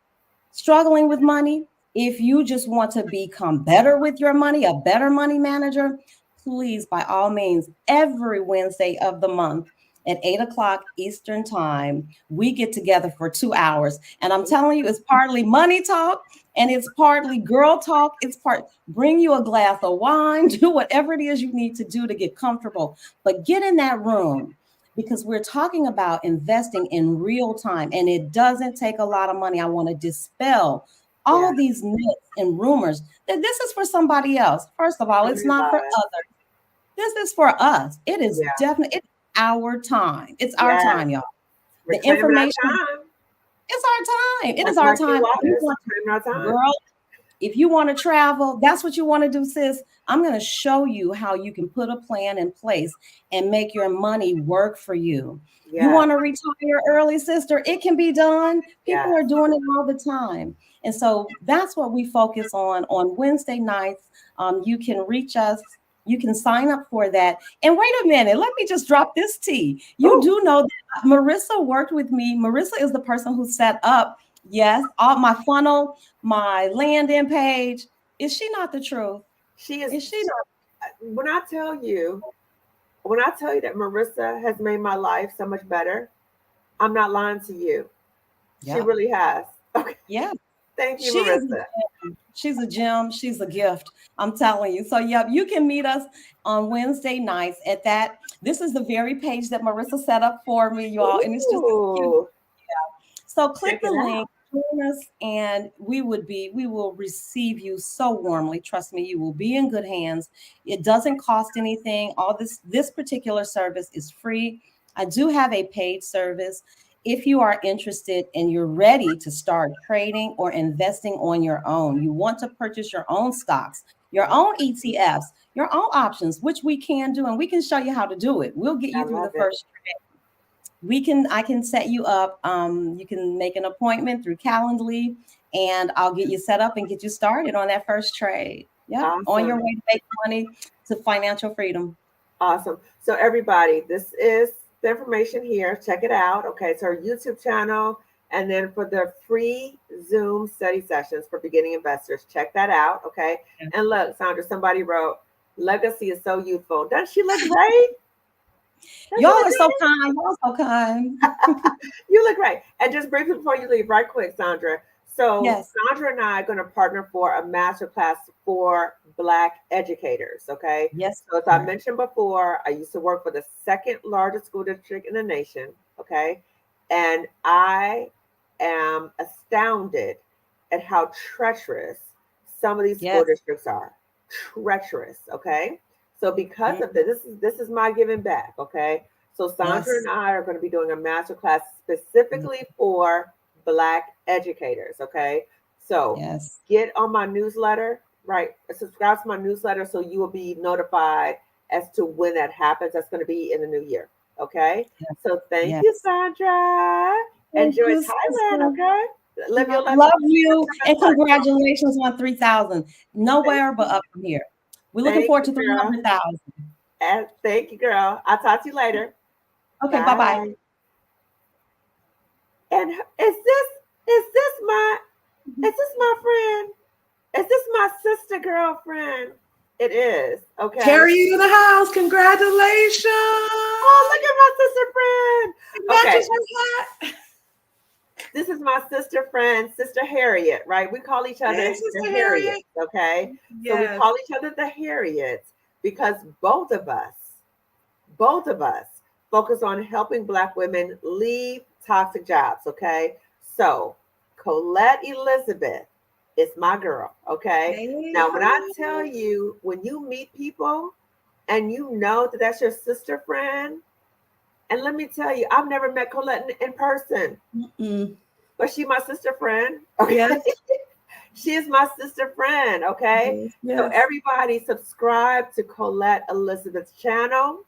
struggling with money, if you just want to become better with your money, a better money manager, please, by all means, every Wednesday of the month at 8:00 Eastern time, we get together for 2 hours. And I'm telling you, it's partly money talk and it's partly girl talk. Bring you a glass of wine, do whatever it is you need to do to get comfortable, but get in that room, because we're talking about investing in real time and it doesn't take a lot of money. I want to dispel all these myths and rumors that this is for somebody else. First of all, it's not for others. This is for us. It is definitely our time. It's our time, y'all. The information. It's our time. It is our time. Girl, if you want to travel, that's what you want to do, sis. I'm going to show you how you can put a plan in place and make your money work for you. You want to retire early, sister? It can be done. People are doing it all the time. And so that's what we focus on Wednesday nights. You can reach us. You can sign up for that. And wait a minute, let me just drop this tea. You do know that Marissa worked with me. Marissa is the person who set up, all my funnel, my landing page. Is she not the truth? She is. Is she not? When I tell you that Marissa has made my life so much better, I'm not lying to you. She Yep. really has. Okay. Yeah. Thank you, She is Marissa. She's a gem. She's a gift. I'm telling you. So, yep, you can meet us on Wednesday nights at that. This is the very page that Marissa set up for me, y'all. And it's just cute. Ooh. Yeah. So click Check the it link, out. join us, and we will receive you so warmly. Trust me, you will be in good hands. It doesn't cost anything. All this particular service is free. I do have a paid service. If you are interested and you're ready to start trading or investing on your own, you want to purchase your own stocks, your own ETFs, your own options, which we can do, and we can show you how to do it. We'll get you through the first trade. I can set you up. You can make an appointment through Calendly, and I'll get you set up and get you started on that first trade. Yep, Awesome. On your way to make money to financial freedom. Awesome. So everybody, this is the information here. Check it out. Okay, it's our YouTube channel. And then for the free Zoom study sessions for beginning investors, check that out. Okay. Yeah. And look, Sandra, somebody wrote, legacy is so youthful. Doesn't she look great? Y'all are so kind. Y'all so kind. You look great. And just briefly before you leave, right quick, Sandra. So yes. Sandra and I are going to partner for a masterclass for Black educators. Okay. Yes. So as I mentioned before, I used to work for the second largest school district in the nation. Okay. And I am astounded at how treacherous some of these school districts are. Treacherous. Okay. So because of this is my giving back. Okay. So Sandra and I are going to be doing a masterclass specifically for Black educators. Okay. So get on my newsletter, right? Subscribe to my newsletter so you will be notified as to when that happens. That's going to be in the new year. Okay. So thank you, Sandra. Enjoy Thailand. Okay. Live your life. Love you. And congratulations on 3,000. Nowhere but up from here. We're looking forward to 300,000. And thank you, girl. I'll talk to you later. Okay, bye-bye. And is this my friend? Is this my sister girlfriend? It is. Okay. Carrie in the house. Congratulations. Oh, look at my sister friend. Okay. This is my sister friend, Sister Harriet, right? We call each other Sister Harriet. Okay. Yes. So we call each other the Harriets because both of us focus on helping Black women leave toxic jobs. Okay. So Colette Elizabeth is my girl. Okay. Hey. Now, when I tell you, when you meet people and you know that that's your sister friend, and let me tell you, I've never met Colette in person, but she's my sister friend. Okay. Yes. She is my sister friend. Okay. Yes. So everybody subscribe to Colette Elizabeth's channel.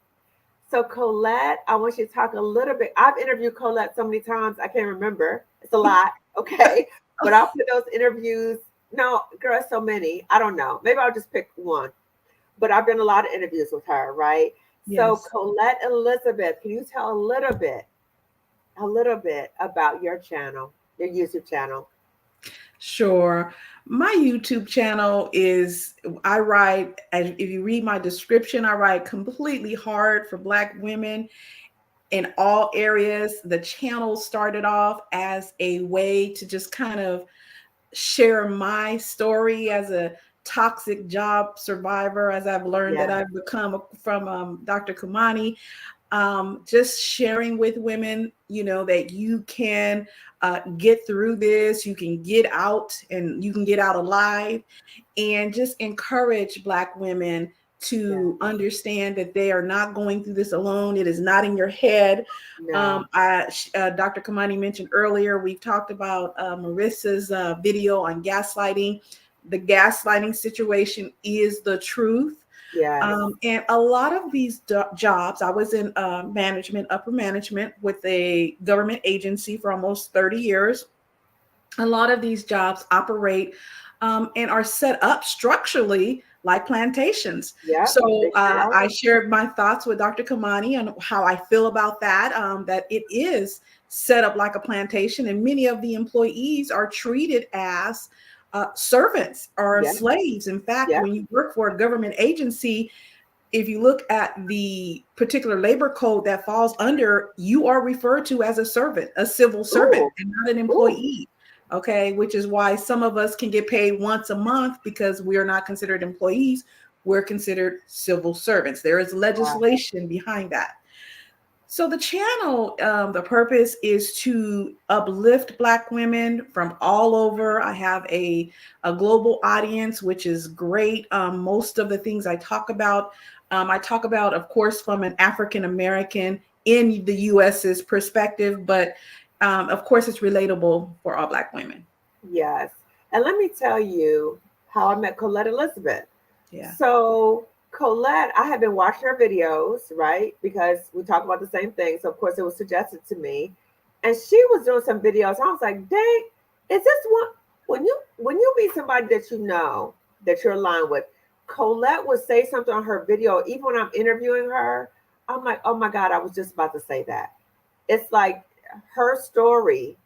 So Colette, I want you to talk a little bit. I've interviewed Colette so many times, I can't remember. It's a lot. Okay. But I'll put those interviews. No, girl, so many. I don't know. Maybe I'll just pick one. But I've done a lot of interviews with her, right? Yes. So Colette Elizabeth, can you tell a little bit about your channel, your YouTube channel? Sure. My YouTube channel is, I write, if you read my description, I write completely hard for Black women in all areas. The channel started off as a way to just kind of share my story as a toxic job survivor, as I've learned that I've become from Dr. Kumani. Just sharing with women, that you can get through this, you can get out, and you can get out alive, and just encourage Black women to understand that they are not going through this alone. It is not in your head. No. Dr. Kamani mentioned earlier, we've talked about Marissa's video on gaslighting. The gaslighting situation is the truth. Yeah. And a lot of these jobs, I was in management, upper management with a government agency for almost 30 years. A lot of these jobs operate and are set up structurally like plantations. Yeah, so I shared my thoughts with Dr. Kamani on how I feel about that, that it is set up like a plantation, and many of the employees are treated as servants or Yeah. slaves. In fact, Yeah. when you work for a government agency, if you look at the particular labor code that falls under, you are referred to as a servant, a civil servant, Ooh. and not an Ooh. employee. Okay, which is why some of us can get paid once a month because we are not considered employees. We're considered civil servants. There is legislation behind that. So the channel, the purpose is to uplift Black women from all over. I have a global audience, which is great. Most of the things I talk about, of course, from an African American in the US's perspective, but of course, it's relatable for all Black women. Yes. And let me tell you how I met Colette Elizabeth. Yeah. So Colette, I have been watching her videos, right? Because we talk about the same thing. So of course it was suggested to me. And she was doing some videos. I was like, dang, is this one when you meet somebody that you know that you're aligned with, Colette would say something on her video, even when I'm interviewing her, I'm like, oh my God, I was just about to say that. It's like her story,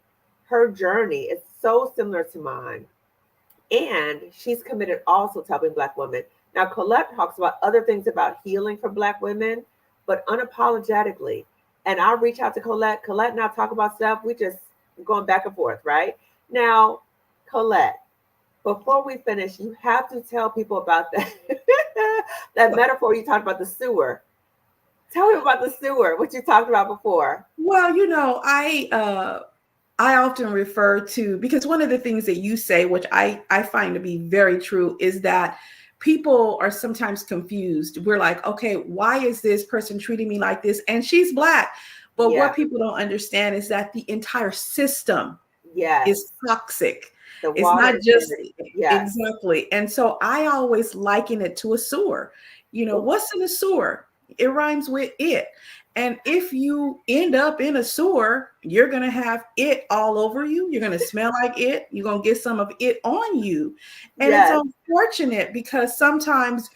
her journey is so similar to mine. And she's committed also to helping Black women. Now, Colette talks about other things about healing for Black women, but unapologetically. And I'll reach out to Colette. Colette and I talk about stuff. We just going back and forth, right? Now, Colette, before we finish, you have to tell people about that that metaphor you talked about, the sewer. Tell me about the sewer, what you talked about before. Well, I often refer to, because one of the things that you say, which I find to be very true, is that people are sometimes confused. We're like, okay, why is this person treating me like this? And she's Black. But what people don't understand is that the entire system is toxic. It's not just exactly. And so I always liken it to a sewer. What's in a sewer? It rhymes with it. And if you end up in a sewer, you're going to have it all over you. You're going to smell like it. You're going to get some of it on you. And it's unfortunate because sometimes,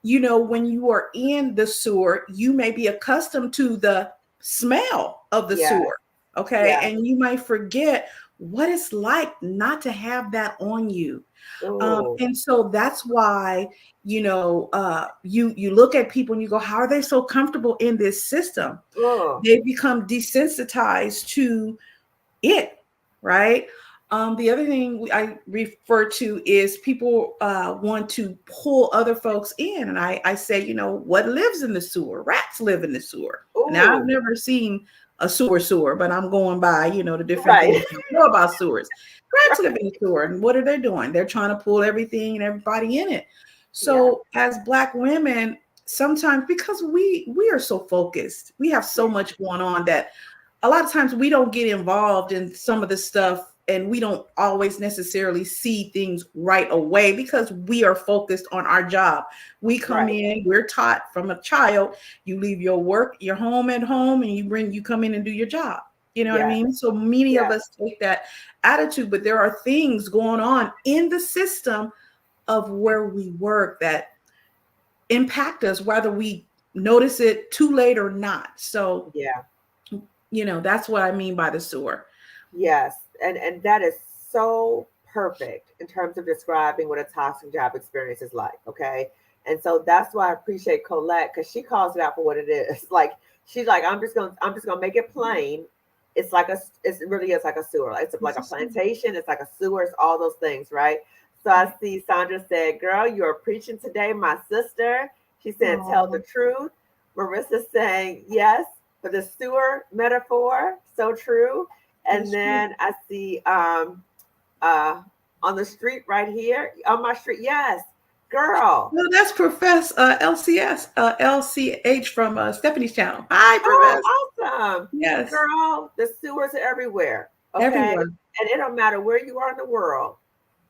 when you are in the sewer, you may be accustomed to the smell of the sewer. Okay. And you might forget what it's like not to have that on you. And so that's why, you look at people and you go, how are they so comfortable in this system? They become desensitized to it, right? The other thing I refer to is people want to pull other folks in. And I say, what lives in the sewer? Rats live in the sewer. Now, I've never seen a sewer, but I'm going by, the different things I know about sewers. Rats live in the sewer. And what are they doing? They're trying to pull everything and everybody in it. So as Black women, sometimes because we are so focused, we have so much going on that a lot of times we don't get involved in some of the stuff, and we don't always necessarily see things right away because we are focused on our job. We come in, we're taught from a child, you leave your work, your home at home, and you come in and do your job. You know what I mean? So many of us take that attitude, but there are things going on in the system of where we work that impact us, whether we notice it too late or not. So that's what I mean by the sewer. Yes. And that is so perfect in terms of describing what a toxic job experience is like. Okay. And so that's why I appreciate Colette, because she calls it out for what it is. Like, she's like, I'm just gonna make it plain. It really is like a sewer. It's like a plantation. It's like a sewer. It's all those things, right? So I see Sandra said, girl, you're preaching today, my sister. She said, tell the truth. Marissa saying, yes, for the sewer metaphor. So true. And then I see on the street right here, on my street. Yes, girl. No, that's Professor LCH from Stephanie's channel. Hi, Professor. Oh, awesome. Yes. Girl, the sewers are everywhere. Okay. Everywhere. And it don't matter where you are in the world.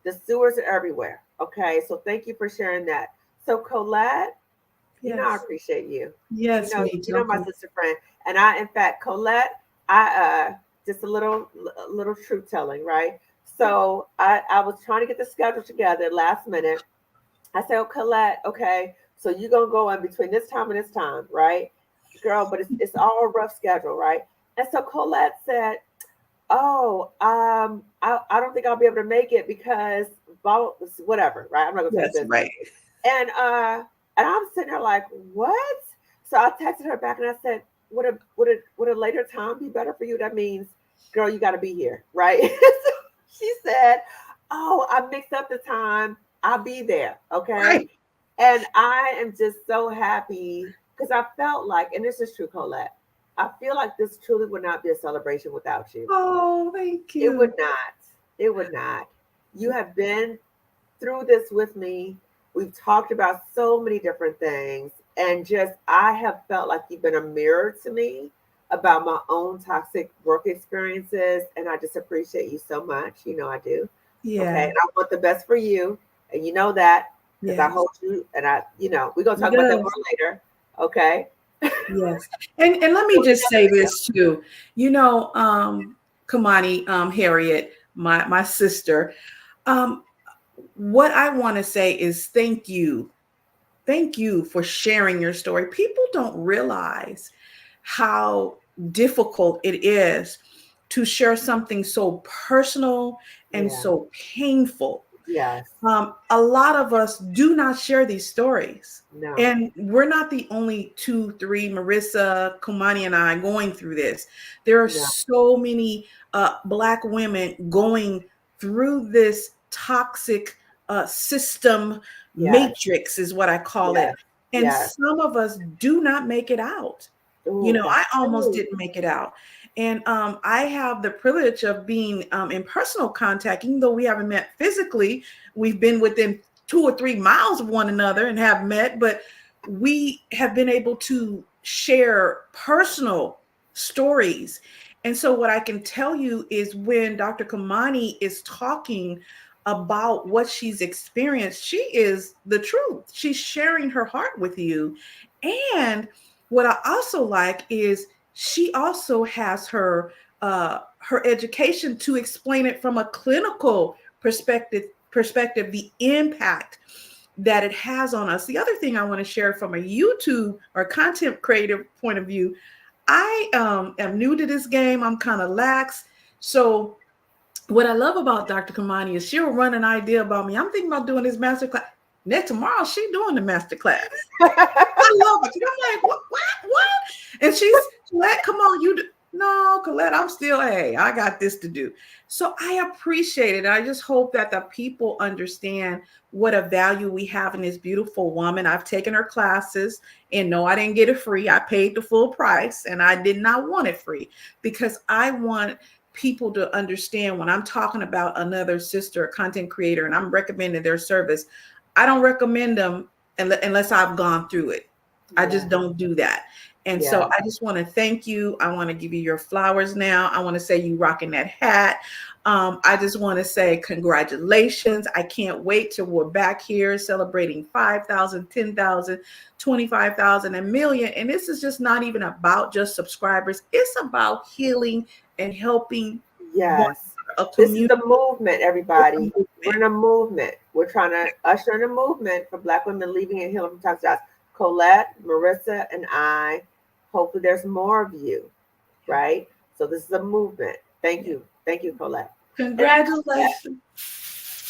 The sewers are everywhere. Okay. So thank you for sharing that. So Colette, I appreciate you. Yes. You know my sister friend. And in fact, Colette, just a little truth telling, right? So I was trying to get the schedule together last minute. I said, Colette, okay, so you're going to go in between this time and this time, right? Girl, but it's all a rough schedule, right? And so Colette said, I don't think I'll be able to make it because whatever, right? I'm not gonna say business. Right. And I'm sitting there like, what? So I texted her back and I said, would a later time be better for you? That means, girl, you got to be here, right? So she said, oh, I mixed up the time. I'll be there, okay? Right. And I am just so happy because I felt like, and this is true, Colette, I feel like this truly would not be a celebration without you. Oh, thank you. It would not. It would not. You have been through this with me. We've talked about so many different things. And just, I have felt like you've been a mirror to me about my own toxic work experiences. And I just appreciate you so much. You know, I do. Yeah. Okay. And I want the best for you. And you know that because I hold you. And we're going to talk about that more later. Okay. Yes. And let me just say this too. You know, Kamani, Harriet, my sister, what I want to say is thank you. Thank you for sharing your story. People don't realize how difficult it is to share something so personal and so painful. Yes. A lot of us do not share these stories. No. And we're not the only 2, 3, Marissa, Kumani, and I going through this. There are so many Black women going through this toxic system matrix is what I call it. And some of us do not make it out. Ooh, you know, I almost didn't make it out. And I have the privilege of being in personal contact, even though we haven't met physically. We've been within 2 or 3 miles of one another and have met, but we have been able to share personal stories. And so what I can tell you is when Dr. Kamani is talking about what she's experienced, she is the truth. She's sharing her heart with you. And what I also like is she also has her education to explain it from a clinical perspective, the impact that it has on us. The other thing I want to share from a YouTube or content creator point of view, I am new to this game. I'm kind of lax. So what I love about Dr. Kamani is she'll run an idea about me. I'm thinking about doing this masterclass. Next tomorrow, she's doing the masterclass. I love it. I'm like, what? And she's, Colette, come on, no, Colette, I'm still, hey, I got this to do. So I appreciate it. I just hope that the people understand what a value we have in this beautiful woman. I've taken her classes and no, I didn't get it free. I paid the full price and I did not want it free because I want people to understand when I'm talking about another sister, content creator, and I'm recommending their service, I don't recommend them unless I've gone through it. I just don't do that. And so I just want to thank you. I want to give you your flowers now. I want to say you rocking that hat. I just want to say congratulations. I can't wait till we're back here celebrating 5,000, 10,000, 25,000, a million. And this is just not even about just subscribers. It's about healing and helping. Yes. This is the movement, everybody. We're in a movement. We're trying to usher in a movement for Black women leaving and healing from toxic jobs. Colette, Marissa, and I. Hopefully there's more of you, right? So this is a movement. Thank you. Thank you, Colette. Congratulations.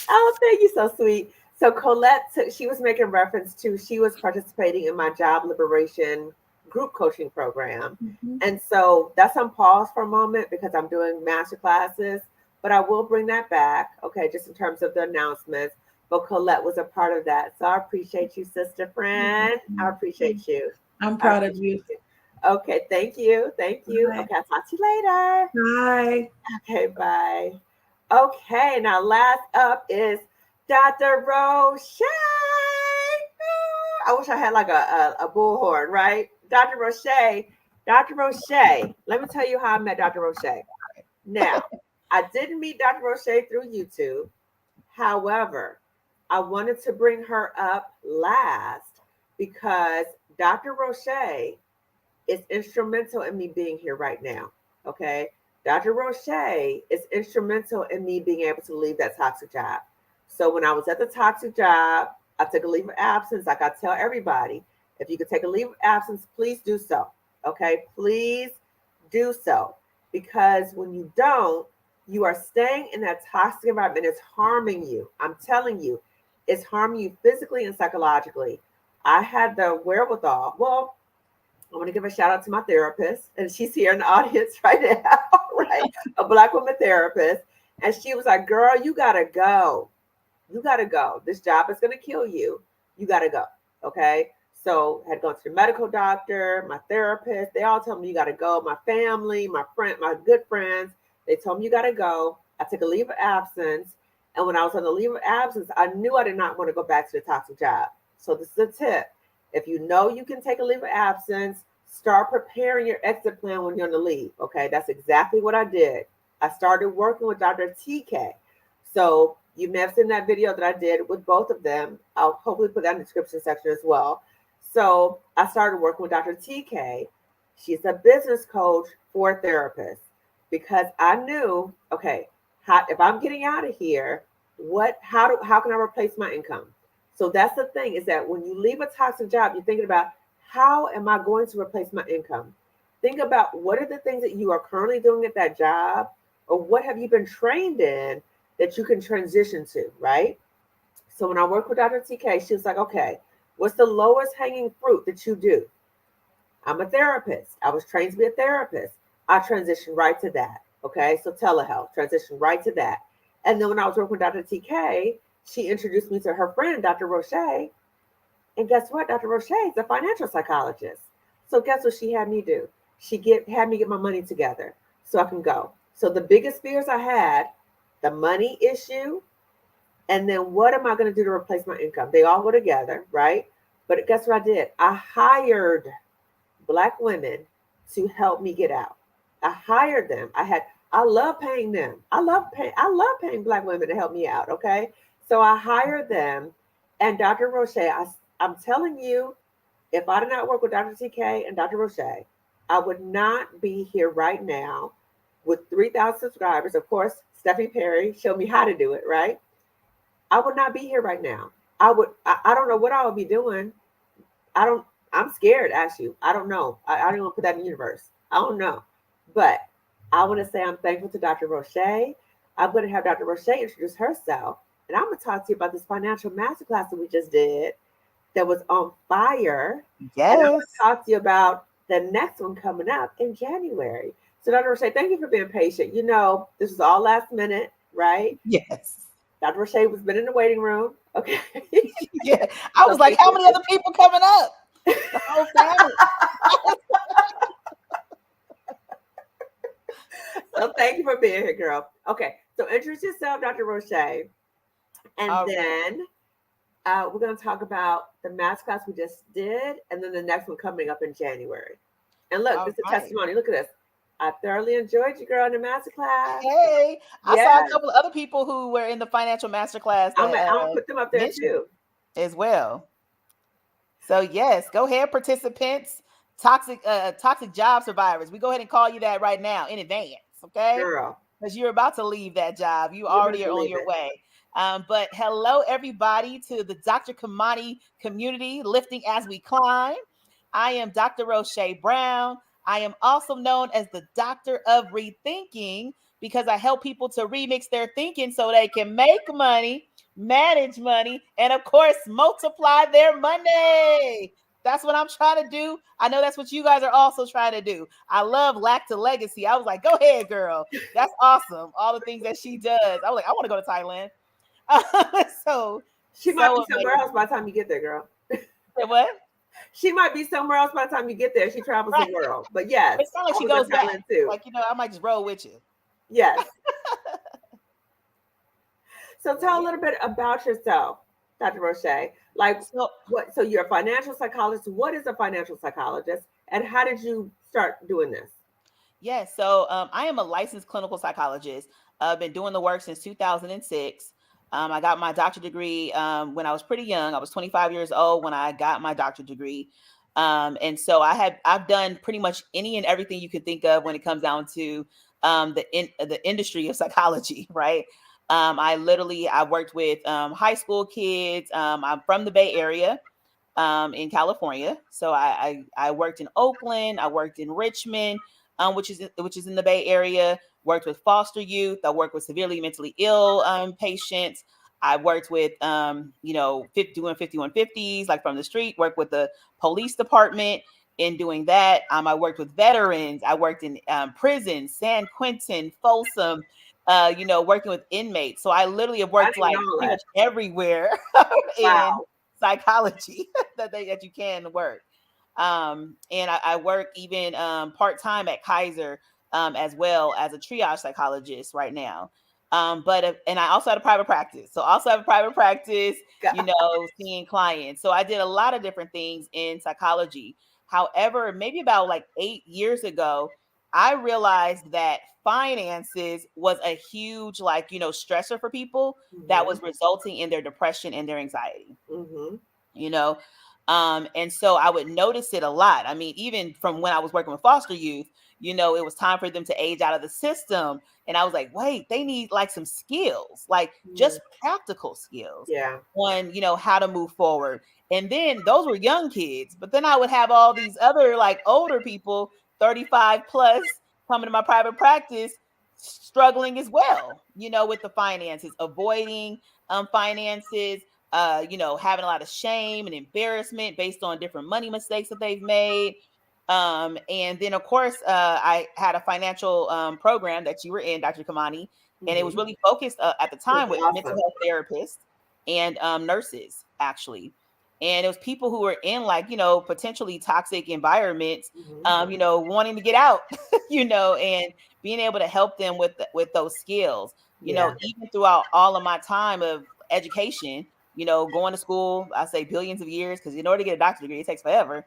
Oh, thank you. So sweet. So Colette, she was making reference to, she was participating in my job liberation group coaching program. Mm-hmm. And so that's on pause for a moment because I'm doing master classes, but I will bring that back. Okay. Just in terms of the announcements, but Colette was a part of that. So I appreciate you, sister friend. Mm-hmm. I appreciate you. I'm proud of you. Okay. Thank you. Thank you. Bye. Okay. I'll talk to you later. Bye. Okay. Bye. Okay. Now last up is Dr. Roche. I wish I had like a bullhorn, right? Dr. Roche, let me tell you how I met Dr. Roche. Now, I didn't meet Dr. Roche through YouTube. However, I wanted to bring her up last because Dr. Roche is instrumental in me being here right now, okay? Dr. Roche is instrumental in me being able to leave that toxic job. So when I was at the toxic job, I took a leave of absence. Like I tell everybody, if you could take a leave of absence, please do so. Okay, please do so. Because when you don't, You are staying in that toxic environment. It's harming you. I'm telling you, it's harming you physically and psychologically. I had the wherewithal. Well, I want to give a shout out to my therapist, and she's here in the audience right now, right? A Black woman therapist. And she was like, girl, you got to go. You got to go. This job is going to kill you. You got to go. Okay. So I had gone to the medical doctor, my therapist. They all told me you got to go. My family, my good friends, they told me you got to go. I took a leave of absence. And when I was on the leave of absence, I knew I did not want to go back to the toxic job. So this is a tip. If you know you can take a leave of absence, start preparing your exit plan when you're on the leave. Okay. That's exactly what I did. I started working with Dr. TK. So you may have seen that video that I did with both of them. I'll hopefully put that in the description section as well. So I started working with Dr. TK. She's a business coach for therapists because I knew, okay, if I'm getting out of here, how can I replace my income? So that's the thing, is that when you leave a toxic job, you're thinking about, how am I going to replace my income? Think about, what are the things that you are currently doing at that job, or what have you been trained in that you can transition to, right? So when I worked with Dr. TK, she was like, okay, what's the lowest hanging fruit that you do? I'm a therapist. I was trained to be a therapist. I transitioned right to that. Okay, so telehealth, transition right to that. And then when I was working with Dr. TK, she introduced me to her friend, Dr. Roche. And guess what? Dr. Roche is a financial psychologist. So guess what she had me do? She had me get my money together so I can go. So the biggest fears I had, the money issue, and then what am I going to do to replace my income? They all go together, right? But guess what I did? I hired Black women to help me get out. I hired them. I love paying them. I love paying Black women to help me out. Okay. So I hired them. And Dr. Roche, I'm telling you, if I did not work with Dr. TK and Dr. Roche, I would not be here right now with 3,000 subscribers. Of course, Stephanie Perry showed me how to do it, right? I would not be here right now. I don't know what I would be doing. I'm scared, actually. I don't know. I don't want to put that in the universe. I don't know. But I want to say I'm thankful to Dr. Roche. I'm going to have Dr. Roche introduce herself. And I'm going to talk to you about this financial masterclass that we just did that was on fire. Yes. And I'm going to talk to you about the next one coming up in January. So Dr. Roche, thank you for being patient. You know, this was all last minute, right? Yes. Dr. Roche was been in the waiting room. Okay. Yeah. I was like, how many other people coming up? The whole family. So thank you for being here, girl. Okay. So introduce yourself, Dr. Roche. And then we're going to talk about the masterclass we just did, and then the next one coming up in January. And look, this is a testimony. Look at this. I thoroughly enjoyed you, girl, in the masterclass. Hey, I saw a couple of other people who were in the financial masterclass. I'm gonna put them up there too, as well. So yes, go ahead, participants, toxic job survivors. We go ahead and call you that right now in advance, okay? Girl, because you're about to leave that job. You already are on your way. But hello, everybody, to the Dr. Kamani community, lifting as we climb. I am Dr. Roche Brown. I am also known as the Doctor of Rethinking because I help people to remix their thinking so they can make money, manage money, and of course, multiply their money. That's what I'm trying to do. I know that's what you guys are also trying to do. I love Lack to Legacy. I was like, go ahead, girl. That's awesome. All the things that she does. I was like, I want to go to Thailand. So she might be somewhere else by the time you get there, girl. Say what? She might be somewhere else by the time you get there. She travels the world. But yes, it's not like she goes back too. Like, you know, I might just roll with you. Yes. So tell a little bit about yourself, Dr. Roche. Like, what? So you're a financial psychologist. What is a financial psychologist, and how did you start doing this? Yes. So I am a licensed clinical psychologist. I've been doing the work since 2006. I got my doctorate degree when I was pretty young. I was 25 years old when I got my doctorate degree. And so I've done pretty much any and everything you could think of when it comes down to the industry of psychology, right? I worked with high school kids. I'm from the Bay Area in California. So I worked in Oakland. I worked in Richmond. which is in the Bay Area. Worked with foster youth. I worked with severely mentally ill patients. I worked with, doing 5150s, like from the street, worked with the police department in doing that. I worked with veterans. I worked in prisons, San Quentin, Folsom, working with inmates. So I literally have worked like pretty much everywhere in psychology that you can work. And I work even part-time at Kaiser as well as a triage psychologist right now. And I also had a private practice. So also have a private practice, seeing clients. So I did a lot of different things in psychology. However, maybe about like 8 years ago, I realized that finances was a huge, stressor for people that was resulting in their depression and their anxiety. And so I would notice it a lot. I mean, even from when I was working with foster youth, it was time for them to age out of the system. And I was like, wait, they need like some skills, like just practical skills on, how to move forward. And then those were young kids, but then I would have all these other like older people, 35 plus, coming to my private practice, struggling as well, with the finances, avoiding finances, having a lot of shame and embarrassment based on different money mistakes that they've made. And then of course, I had a financial program that you were in, Dr. Kamani, and it was really focused at the time with mental health therapists and nurses, actually. And it was people who were in potentially toxic environments, wanting to get out, and being able to help them with those skills, even throughout all of my time of education, going to school, I say billions of years, because in order to get a doctorate degree, it takes forever.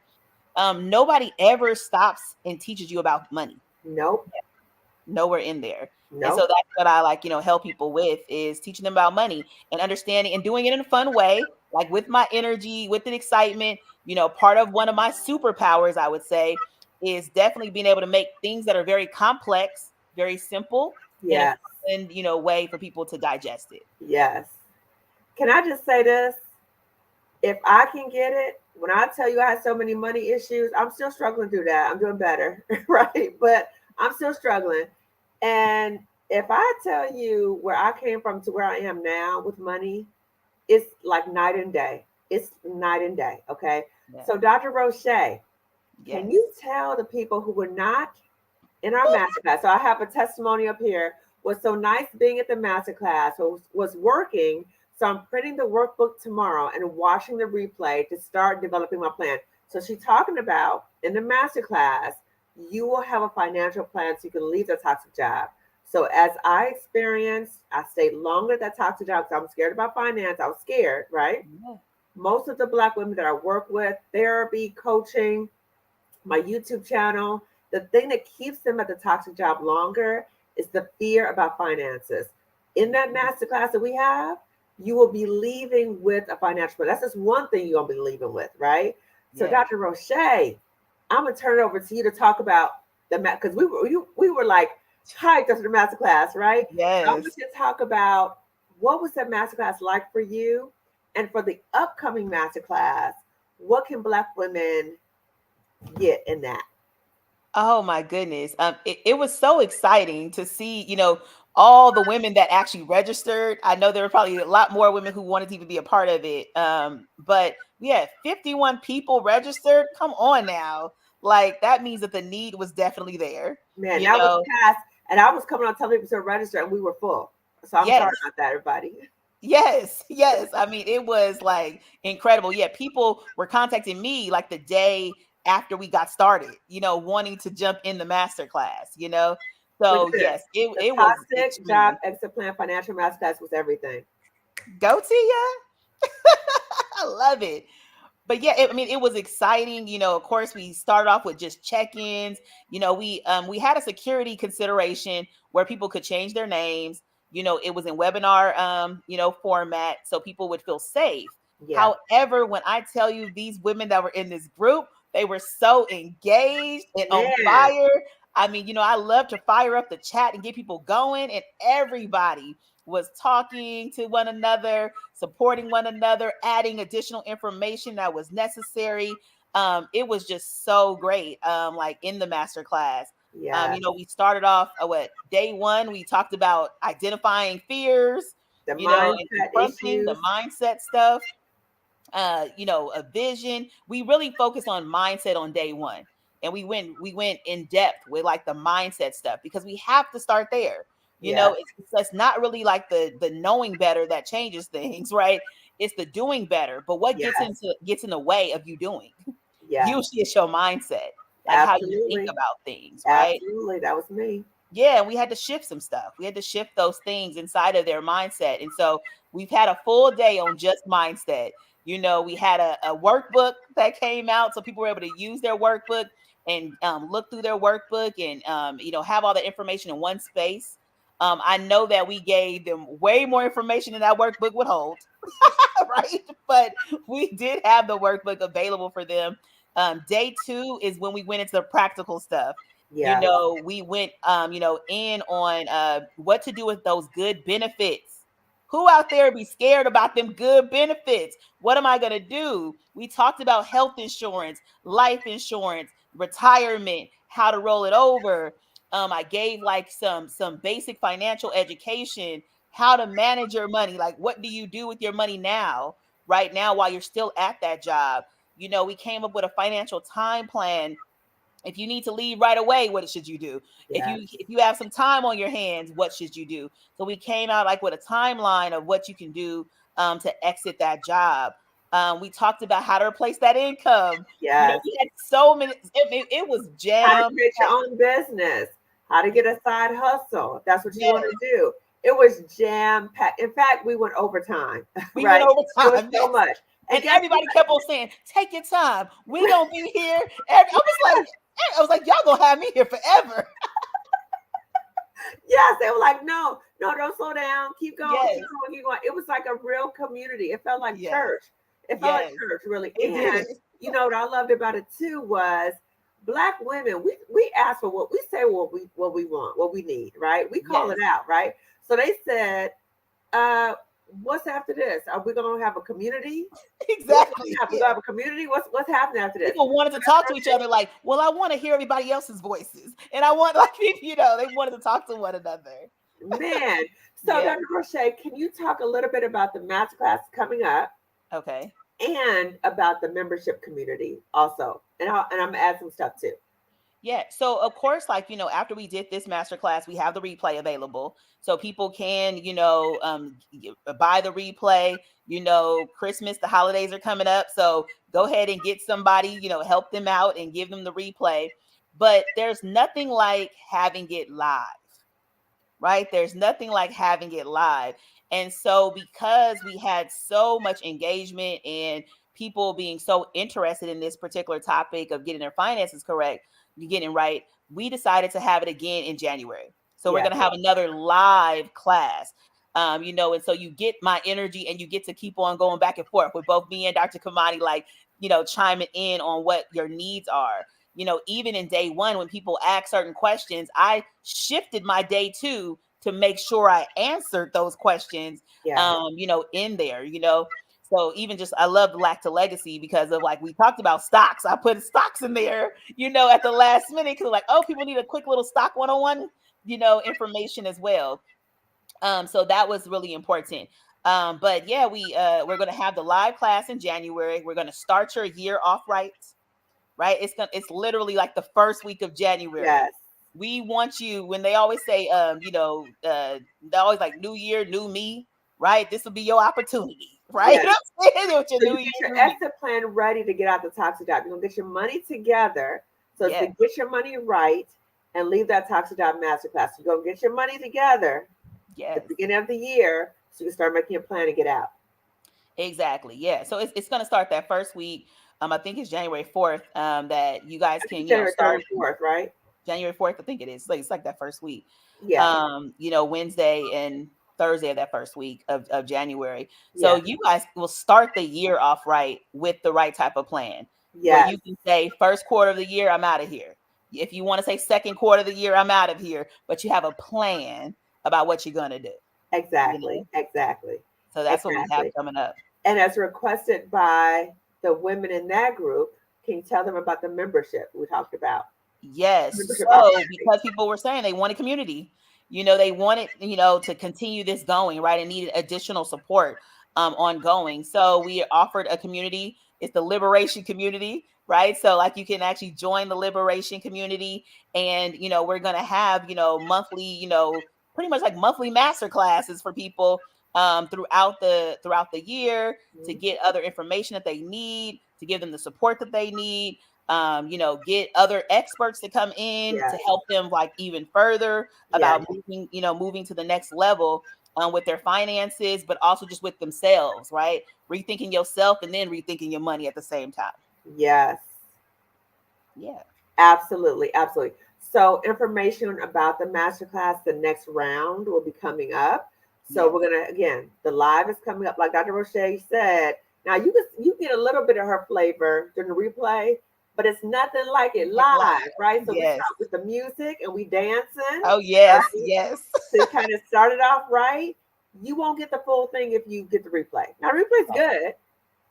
Nobody ever stops and teaches you about money. Nope. Nowhere in there. Nope. And so that's what I help people with, is teaching them about money and understanding and doing it in a fun way, like with my energy, with an excitement. Part of one of my superpowers, I would say, is definitely being able to make things that are very complex, very simple, yes, and way for people to digest it. Yes. Can I just say this? If I can get it, when I tell you I had so many money issues, I'm still struggling through that. I'm doing better, right? But I'm still struggling. And if I tell you where I came from to where I am now with money, it's like night and day. It's night and day, okay? Yeah. So Dr. Roche, can you tell the people who were not in our masterclass? So I have a testimony up here. Was so nice being at the masterclass, was working. So I'm printing the workbook tomorrow and watching the replay to start developing my plan. So she's talking about in the masterclass, you will have a financial plan so you can leave the toxic job. So as I experienced, I stayed longer at that toxic job because I'm scared about finance. I was scared, right? Yeah. Most of the Black women that I work with, therapy, coaching, my YouTube channel, the thing that keeps them at the toxic job longer is the fear about finances. In that masterclass that we have, you will be leaving with a financial plan. That's just one thing you're going to be leaving with, right? So Dr. Roche, I'm going to turn it over to you to talk about because we were like hyped after the masterclass, right? Yes. So I want you to talk about what was that masterclass like for you, and for the upcoming masterclass, what can Black women get in that? Oh my goodness. It was so exciting to see, all the women that actually registered. I know there were probably a lot more women who wanted to even be a part of it. But we had 51 people registered. Come on now. Like, that means that the need was definitely there. Man, that was past, and I was coming on telling people to register and we were full. So I'm sorry about that, everybody. Yes. I mean, it was like incredible. Yeah, people were contacting me like the day after we got started, wanting to jump in the masterclass, So yes, it was toxic job exit plan financial masterclass was everything. Go to ya. I love it. But yeah, it was exciting. Of course, we started off with just check-ins. We had a security consideration where people could change their names. It was in webinar, format, so people would feel safe. Yeah. However, when I tell you these women that were in this group, they were so engaged and on fire. I mean, I love to fire up the chat and get people going, and everybody was talking to one another, supporting one another, adding additional information that was necessary. It was just so great, like in the masterclass. Yeah. We started off day one, we talked about identifying fears, The and mindset confronting the issues. mindset stuff. A vision. We really focused on mindset on day one. And we went in depth with like the mindset stuff, because we have to start there. It's not really like the knowing better that changes things, right? It's the doing better. But what gets in the way of you doing? Usually it's your mindset, like how you think about things, right? Absolutely. That was me. Yeah, we had to shift some stuff. We had to shift those things inside of their mindset. And so we've had a full day on just mindset. We had a workbook that came out, so people were able to use their workbook and look through their workbook and have all the information in one space. I know that we gave them way more information than that workbook would hold, right? But we did have the workbook available for them. Day 2 is when we went into the practical stuff. We went in on what to do with those good benefits. Who out there be scared about them good benefits? What am I going to do? We talked about health insurance, life insurance, retirement, how to roll it over. I gave like some basic financial education, how to manage your money. Like, what do you do with your money now, right now, while you're still at that job? We came up with a financial time plan. If you need to leave right away, what should you do? If you have some time on your hands, what should you do? So we came out like with a timeline of what you can do to exit that job. We talked about how to replace that income. Yes. We had so many. It was jam. How to create your own business. How to get a side hustle. If that's what you want to do. It was jam packed. In fact, we went overtime. We went overtime. It was so much. And everybody kept on saying, "Take your time. We gonna be here." I was like, y'all gonna have me here forever. Yes, they were like, no, don't slow down. Keep going, keep going. It was like a real community. It felt like church. It felt like church, really. And what I loved about it too was Black women. We ask for what we say, what we want, what we need, right? We call it out, right? So they said, what's after this? Are we going to have a community? Exactly. We're going to have a community. What's happening after this? People wanted to talk to each other like, well, I want to hear everybody else's voices. And I want, like, they wanted to talk to one another. Man. So Dr. Roche, can you talk a little bit about the Masterclass coming up? Okay. And about the membership community also. And I'm going to add some stuff too. Yeah. So of course, like, after we did this masterclass, we have the replay available. So people can, buy the replay. Christmas, the holidays are coming up. So go ahead and get somebody, help them out and give them the replay. But there's nothing like having it live, right? There's nothing like having it live. And so because we had so much engagement and people being so interested in this particular topic of getting their finances correct, getting right, we decided to have it again in January. So we're going to have another live class, and so you get my energy and you get to keep on going back and forth with both me and Dr. Kamani, like, chiming in on what your needs are. Even in day one, when people ask certain questions, I shifted my day 2 to make sure I answered those questions, in there, So even just, I love Lack to Legacy because of, like, we talked about stocks. I put stocks in there, at the last minute, because like, oh, people need a quick little stock 101, information as well. So that was really important. But yeah, we're going to have the live class in January. We're going to start your year off right. It's literally like the first week of January. Yes. We want you, when they always say, they always like, new year, new me, right? This will be your opportunity, right? Yes. So you get your exit plan ready to get out the toxic job. You're going to get your money together. So to get your money right and leave that toxic job masterclass. You're going to get your money together at the beginning of the year so you can start making a plan to get out. Exactly. Yeah. So it's going to start that first week. I think it's January 4th that you guys can, January start 4th, right? January 4th, I think it is. It's like that first week. Yeah. Wednesday and Thursday of that first week of January. So you guys will start the year off right with the right type of plan. Yeah. You can say first quarter of the year, I'm out of here. If you want to say second quarter of the year, I'm out of here. But you have a plan about what you're going to do. Exactly. Exactly. So that's what we have coming up. And as requested by the women in that group, can you tell them about the membership we talked about? Yes. So because people were saying they wanted community, they wanted, to continue this going, right, and needed additional support ongoing. So we offered a community. It's the liberation community, right? So like you can actually join the liberation community, and we're going to have monthly, pretty much like monthly master classes for people throughout the year to get other information that they need, to give them the support that they need. Get other experts to come in to help them like even further about moving to the next level with their finances, but also just with themselves, right? Rethinking yourself and then rethinking your money at the same time. Yes. Yeah. Absolutely. Absolutely. So information about the masterclass, the next round will be coming up. So we're going to, again, the live is coming up. Like Dr. Roche said, now you get a little bit of her flavor during the replay, but it's nothing like it live, right? So we start with the music and we dancing. Oh, yes, right? yes. So kind of started off right. You won't get the full thing if you get the replay. Now, replay's good.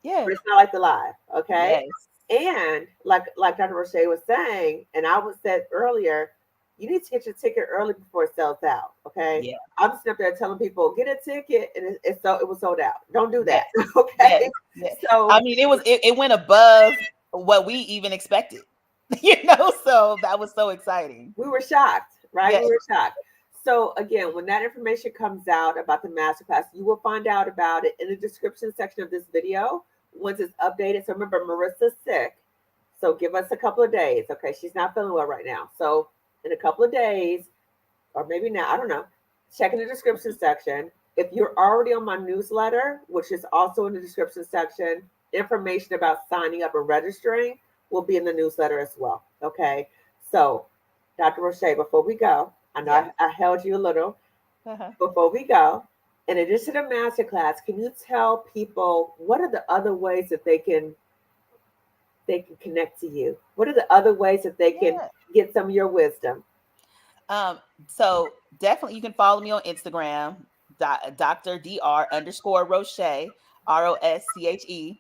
Yeah. But it's not like the live, okay? Yes. And like Dr. Roche was saying, and I was said earlier, you need to get your ticket early before it sells out, okay? Yeah. I'm sitting up there telling people, get a ticket, and it was sold out. Don't do that, okay? Yes. So I mean, it went above what we even expected, so that was so exciting. We were shocked, right? Yes. We were shocked. So again, when that information comes out about the masterclass, you will find out about it in the description section of this video once it's updated. So remember, Marissa's sick, so give us a couple of days, okay? She's not feeling well right now. So in a couple of days, or maybe now, I don't know, check in the description section. If you're already on my newsletter, which is also in the description section, information about signing up and registering will be in the newsletter as well, okay? So Dr. Roche, before we go, I know I held you a little. Before we go, in addition to masterclass, can you tell people what are the other ways that they can connect to you? What are the other ways that they can get some of your wisdom? So definitely you can follow me on Instagram, Dr. Dr_Roche, ROSCHE.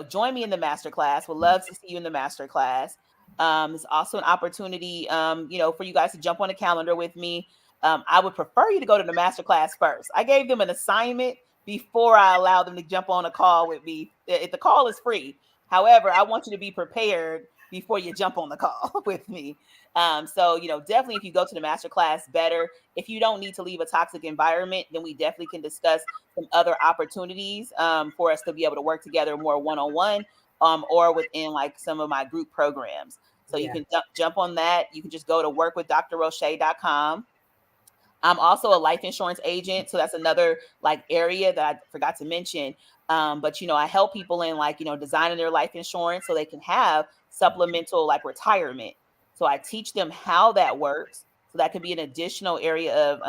Join me in the masterclass. Would love to see you in the masterclass. It's also an opportunity, for you guys to jump on a calendar with me. I would prefer you to go to the masterclass first. I gave them an assignment before I allowed them to jump on a call with me. If the call is free. However, I want you to be prepared before you jump on the call with me. So definitely if you go to the masterclass, better. If you don't need to leave a toxic environment, then we definitely can discuss some other opportunities for us to be able to work together more one-on-one or within like some of my group programs. So you can jump on that. You can just go to workwithdrroche.com. I'm also a life insurance agent. So that's another like area that I forgot to mention. But I help people in like, designing their life insurance so they can have supplemental like retirement. So I teach them how that works. So that could be an additional area of,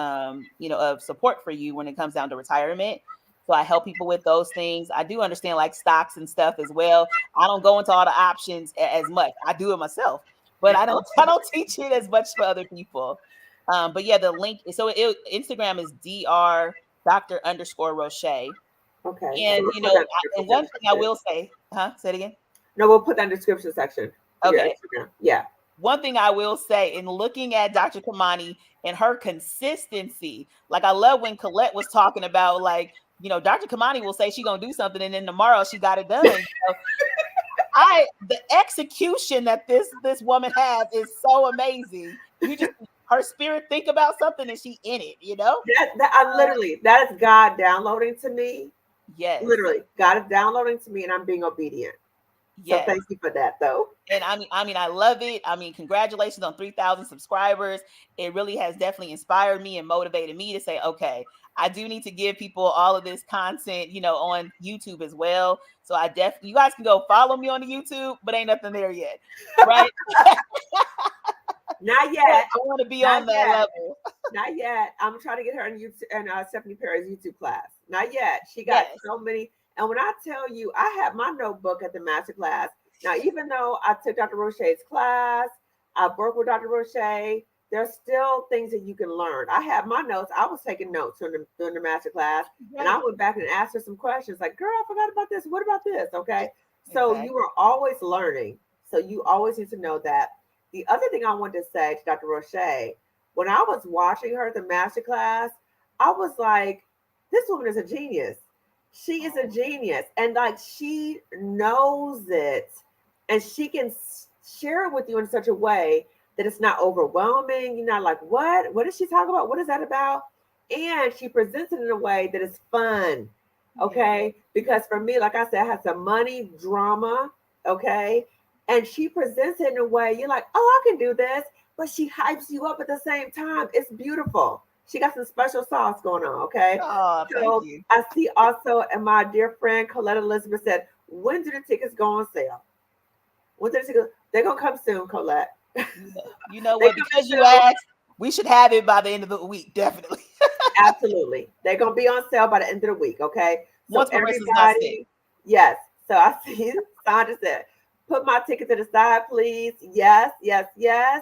of support for you when it comes down to retirement. So I help people with those things. I do understand like stocks and stuff as well. I don't go into all the options as much. I do it myself, but I don't teach it as much for other people. But yeah, the link. So Instagram is Dr_Roche. Okay. And and one thing I will say, say it again. No, we'll put that in the description section. Okay. Yeah. One thing I will say, in looking at Dr. Kamani and her consistency, like I love when Colette was talking about, like, Dr. Kamani will say she's gonna do something, and then tomorrow she got it done. So the execution that this woman has is so amazing. You just her spirit think about something and she in it, that is God downloading to me. Yes. Literally, God is downloading to me and I'm being obedient. Yes. So thank you for that though. And I mean, I love it. I mean, congratulations on 3,000 subscribers. It really has definitely inspired me and motivated me to say, okay, I do need to give people all of this content, on YouTube as well. So you guys can go follow me on the YouTube, but ain't nothing there yet. Right? Not yet. I want to be on that level. Not yet. I'm trying to get her on YouTube and Stephanie Perry's YouTube class. Not yet. She got so many. And when I tell you, I have my notebook at the masterclass. Now, even though I took Dr. Roche's class, I've worked with Dr. Roche, there's still things that you can learn. I have my notes. I was taking notes during the masterclass, and I went back and asked her some questions like, girl, I forgot about this. What about this? Okay. So you are always learning. So you always need to know that. the other thing I wanted to say to Dr. Roche, when I was watching her at the masterclass, I was like, this woman is a genius. She is a genius. And like, she knows it, and she can share it with you in such a way that it's not overwhelming. You're not like, what is she talking about? What is that about? And she presents it in a way that is fun. Okay. Because for me, like I said, I had some money drama. Okay. And she presents it in a way you're like, oh, I can do this. But she hypes you up at the same time. It's beautiful. She got some special sauce going on. Okay. Oh, so thank you. I see also, and my dear friend Colette Elizabeth said, when do the tickets go on sale? When do the tickets? They're going to come soon, Colette. You know what? Because you asked, we should have it by the end of the week, definitely. Absolutely. They're going to be on sale by the end of the week, okay? So Once Marissa's not sick. Yes. So I see Sandra said, put my ticket to the side, please. Yes, yes, yes.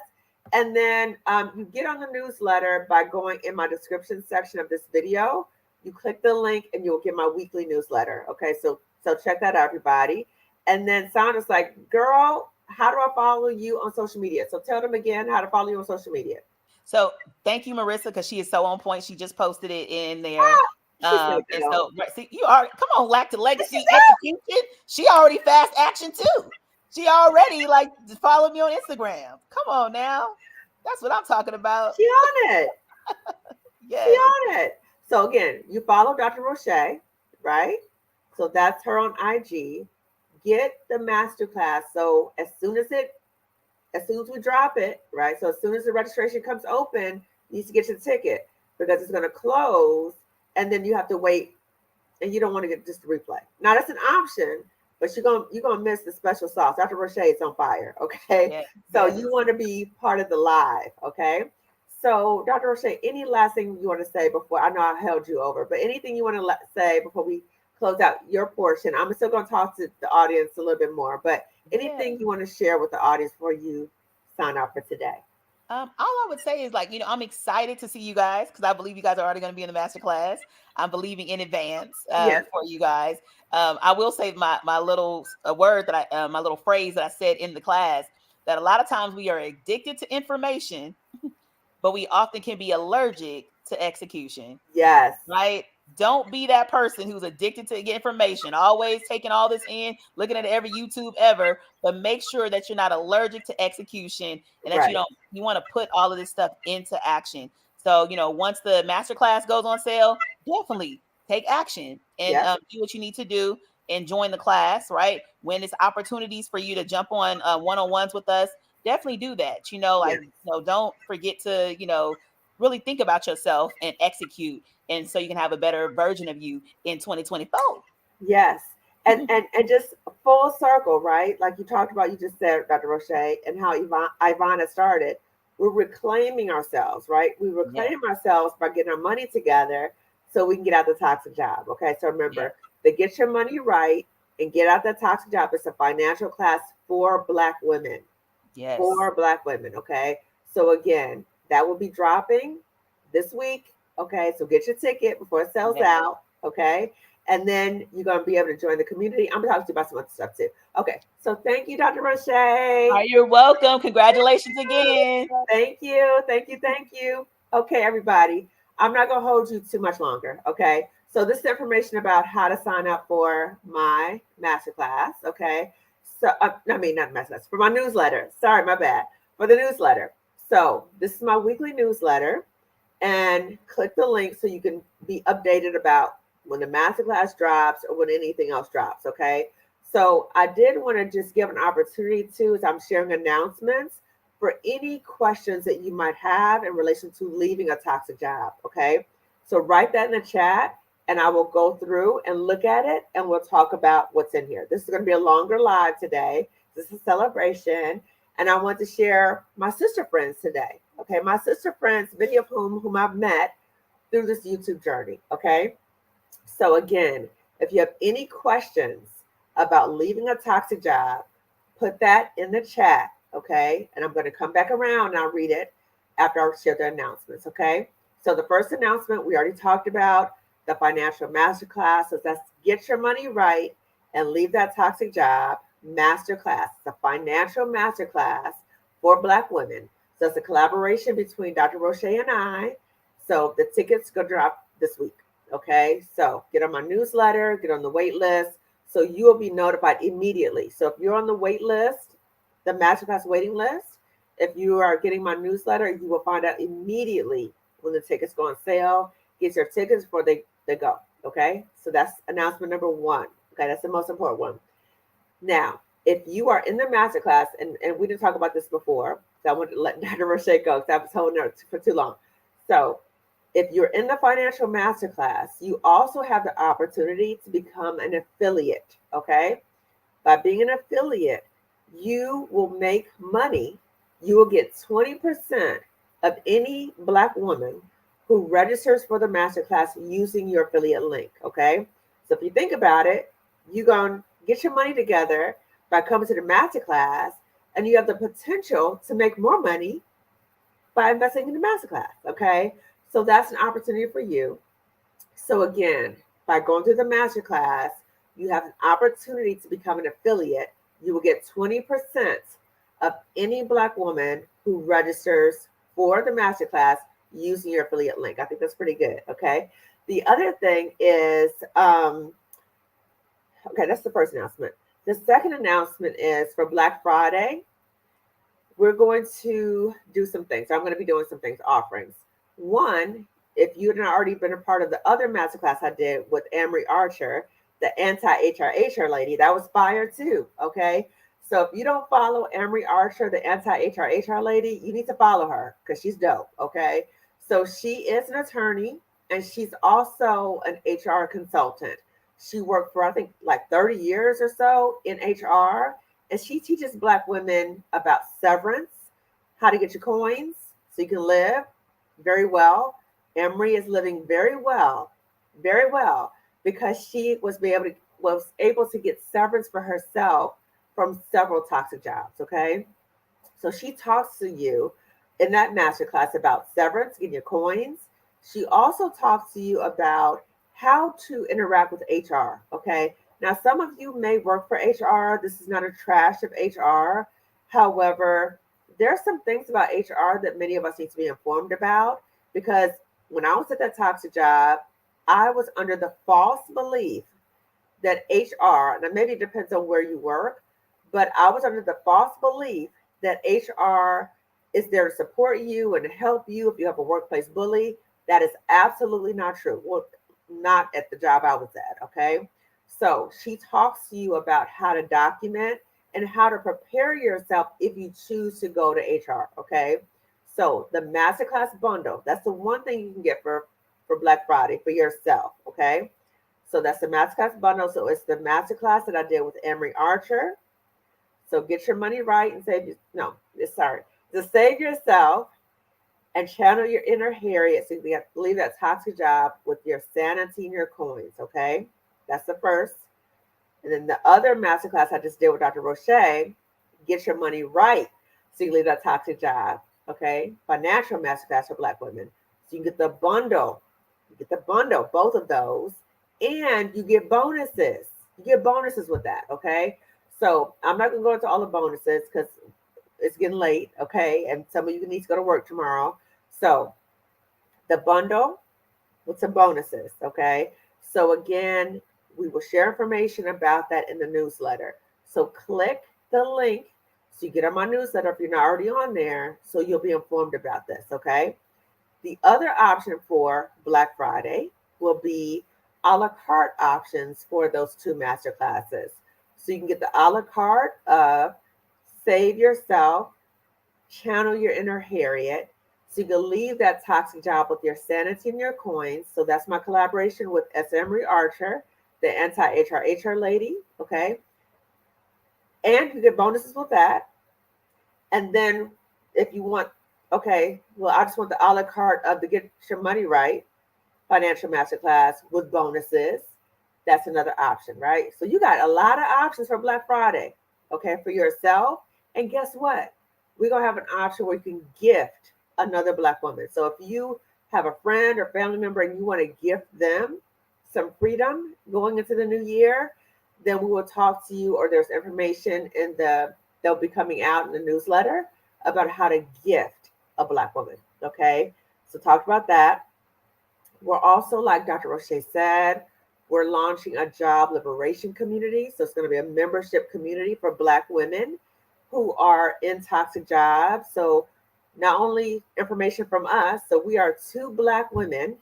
And then you get on the newsletter by going in my description section of this video. You click the link and you'll get my weekly newsletter, okay? So check that out, everybody. And then Sandra's like, girl, how do I follow you on social media? So tell them again how to follow you on social media. So thank you, Marissa, because she is so on point. She just posted it in there. And so see, you are, come on, lack to legacy execution. She already fast action too. She already like follow me on Instagram. Come on now. That's what I'm talking about. She on it. Yeah. She on it. So again, you follow Dr. Roche, right? So that's her on IG. Get the masterclass. So as soon as we drop it, right? So as soon as the registration comes open, you need to get your ticket because it's going to close, and then you have to wait, and you don't want to get just a replay. Now that's an option, but you're gonna miss the special sauce. Dr. Roche is on fire, okay? Yes, so yes. You want to be part of the live, okay? So Dr. Roche, any last thing you want to say before? I know I held you over, but anything you want to say before we close out your portion? I'm still going to talk to the audience a little bit more, but anything you want to share with the audience before you sign out for today? All I would say is like, I'm excited to see you guys because I believe you guys are already going to be in the masterclass. I'm believing in advance for you guys. I will say my little word that my little phrase that I said in the class, that a lot of times we are addicted to information, but we often can be allergic to execution. Yes. Right? Don't be that person who's addicted to information, always taking all this in, looking at every YouTube ever, but make sure that you're not allergic to execution and that you want to put all of this stuff into action. So, once the masterclass goes on sale, definitely take action and do what you need to do and join the class, right? When it's opportunities for you to jump on one-on-ones with us, definitely do that. Don't forget to, really think about yourself and execute. And so you can have a better version of you in 2024. Yes. And just full circle, right? Like you talked about, you just said, Dr. Roche, and how Ivana started. We're reclaiming ourselves, right? We reclaim ourselves by getting our money together so we can get out the toxic job. Okay. So remember, to get your money right and get out that toxic job, it's a financial class for Black women. Yes. For Black women. Okay. So again, that will be dropping this week. Okay. So get your ticket before it sells out. Okay. And then you're going to be able to join the community. I'm going to talk to you about some other stuff too. Okay. So thank you, Dr. Roche. You're welcome. Congratulations again. Thank you. Thank you. Thank you. Okay, everybody. I'm not going to hold you too much longer. Okay. So this is information about how to sign up for my masterclass. Okay. So, not masterclass, for my newsletter. Sorry, my bad. For the newsletter. So this is my weekly newsletter, and click the link so you can be updated about when the masterclass drops or when anything else drops. Okay. So I did want to just give an opportunity to, as I'm sharing announcements, for any questions that you might have in relation to leaving a toxic job. Okay. So write that in the chat and I will go through and look at it and we'll talk about what's in here. This is going to be a longer live today. This is a celebration. And I want to share my sister friends today. Okay. My sister friends, many of whom I've met through this YouTube journey. Okay. So again, if you have any questions about leaving a toxic job, put that in the chat. Okay. And I'm going to come back around and I'll read it after I share the announcements. Okay. So the first announcement we already talked about, the financial masterclass. So that's get your money right and leave that toxic job. Masterclass, the financial masterclass for Black women. So it's a collaboration between Dr. Roche and I. So the tickets go drop this week. Okay, so get on my newsletter, get on the wait list, so you will be notified immediately. So if you're on the wait list, the Masterclass waiting list, if you are getting my newsletter, you will find out immediately when the tickets go on sale. Get your tickets before they go. Okay, so that's announcement number one. Okay, that's the most important one. Now, if you are in the Masterclass, and we didn't talk about this before, so I want to let Dr. Roche go because I was holding her for too long. So if you're in the financial masterclass, you also have the opportunity to become an affiliate, okay? By being an affiliate, you will make money. You will get 20% of any Black woman who registers for the masterclass using your affiliate link, okay? So if you think about it, you're going to get your money together by coming to the masterclass, and you have the potential to make more money by investing in the masterclass, okay? So that's an opportunity for you. So again, by going through the masterclass, you have an opportunity to become an affiliate. You will get 20% of any Black woman who registers for the masterclass using your affiliate link. I think that's pretty good, okay? The other thing is, okay, that's the first announcement. The second announcement is for Black Friday, we're going to do some things. I'm going to be doing some things, offerings. One, if you had already been a part of the other masterclass I did with Amory Archer, the anti-HR lady, that was fire too, okay? So if you don't follow Amory Archer, the anti-HR lady, you need to follow her because she's dope, okay? So she is an attorney, and she's also an HR consultant. She worked for, I think, like 30 years or so in HR, and she teaches Black women about severance, how to get your coins so you can live very well. Emery is living very well, because she was able to get severance for herself from several toxic jobs. Okay, so she talks to you in that masterclass about severance, getting your coins. She also talks to you about how to interact with HR. Okay, now some of you may work for HR. This is not a trash of HR. However, there's some things about HR that many of us need to be informed about, because when I was at that toxic job, I was under the false belief that HR, and maybe it depends on where you work, but I was under the false belief that HR is there to support you and help you if you have a workplace bully. That is absolutely not true. Well, not at the job I was at, okay? So she talks to you about how to document and how to prepare yourself if you choose to go to HR, okay? So the Masterclass bundle, that's the one thing you can get for Black Friday for yourself, okay? So that's the Masterclass bundle. So it's the Masterclass that I did with Emery Archer. So get your money right and to save yourself and channel your inner Harriet so you can leave that toxic job with your sanity and your coins, okay? That's the first. And then the other masterclass I just did with Dr. Roche, get your money right so you leave that toxic job, okay? Financial masterclass for Black women. So you get the bundle. You get the bundle, both of those, and you get bonuses. You get bonuses with that, okay? So I'm not going to go into all the bonuses because it's getting late, okay? And some of you need to go to work tomorrow. So the bundle with some bonuses, okay? So again, we will share information about that in the newsletter. So click the link so you get on my newsletter if you're not already on there, so you'll be informed about this, okay? The other option for Black Friday will be a la carte options for those two master classes. So you can get the a la carte of Save Yourself, Channel Your Inner Harriet, so you can leave that toxic job with your sanity and your coins. So that's my collaboration with S. Emery Archer, the anti-HR lady, okay? And you get bonuses with that. And then if you want, okay, well, I just want the a la carte of the Get Your Money Right Financial Masterclass with bonuses. That's another option, right? So you got a lot of options for Black Friday, okay, for yourself. And guess what? We're going to have an option where you can gift another Black woman. So if you have a friend or family member and you want to gift them some freedom going into the new year, then we will talk to you, or there's information they'll be coming out in the newsletter about how to gift a Black woman. Okay, so talked about that. We're also, like Dr. Roche said, we're launching a job liberation community. So it's going to be a membership community for Black women who are in toxic jobs. So not only information from us, so we are 2 Black women,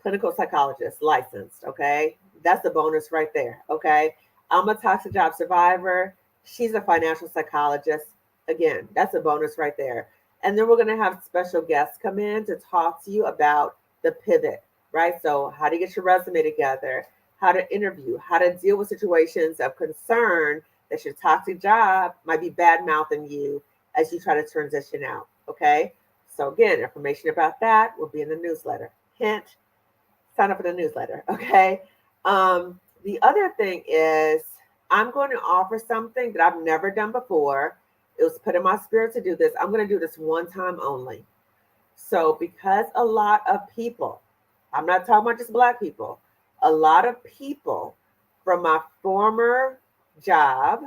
clinical psychologists, licensed. Okay, that's a bonus right there. Okay, I'm a toxic job survivor. She's a financial psychologist. Again, that's a bonus right there. And then we're going to have special guests come in to talk to you about the pivot, right? So how to get your resume together, how to interview, how to deal with situations of concern that your toxic job might be bad mouthing you as you try to transition out. Okay. So again, information about that will be in the newsletter. Hint, sign up for the newsletter. Okay. The other thing is I'm going to offer something that I've never done before. It was put in my spirit to do this. I'm going to do this one time only. So because a lot of people, I'm not talking about just Black people, a lot of people from my former job,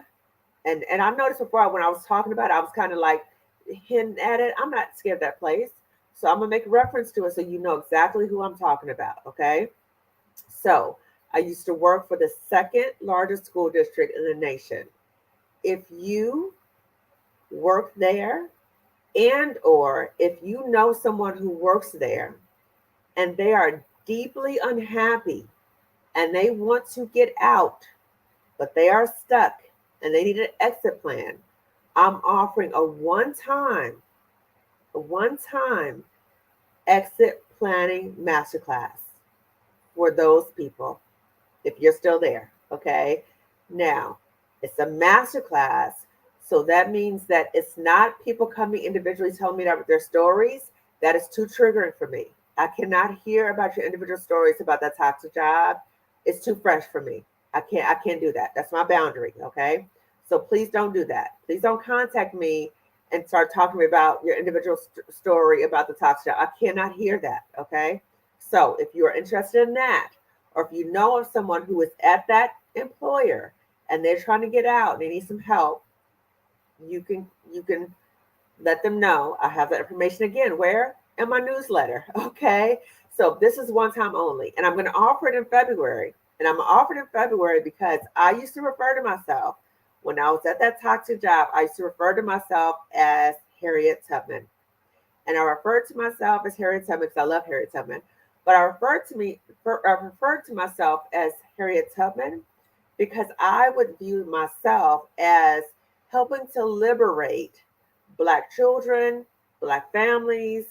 and I've noticed before when I was talking about it, I was kind of like hinting at it. I'm not scared of that place. So I'm going to make reference to it so you know exactly who I'm talking about. Okay. So I used to work for the second largest school district in the nation. If you work there, and or if you know someone who works there and they are deeply unhappy and they want to get out, but they are stuck and they need an exit plan, I'm offering a one-time exit planning masterclass for those people if you're still there. Okay. Now, it's a masterclass. So that means that it's not people coming individually telling me their stories. That is too triggering for me. I cannot hear about your individual stories about that toxic job. It's too fresh for me. I can't do that. That's my boundary. Okay. So please don't do that. Please don't contact me and start talking to me about your individual story about the toxic job. I cannot hear that. Okay. So if you are interested in that, or if you know of someone who is at that employer and they're trying to get out and they need some help, you can let them know. I have that information again. Where? In my newsletter. Okay. So this is one time only. And I'm going to offer it in February. And I'm going to offer it in February because I used to refer to myself, when I was at that toxic job, I used to refer to myself as Harriet Tubman. And I referred to myself as Harriet Tubman because I love Harriet Tubman. But I referred to myself as Harriet Tubman because I would view myself as helping to liberate Black children, Black families,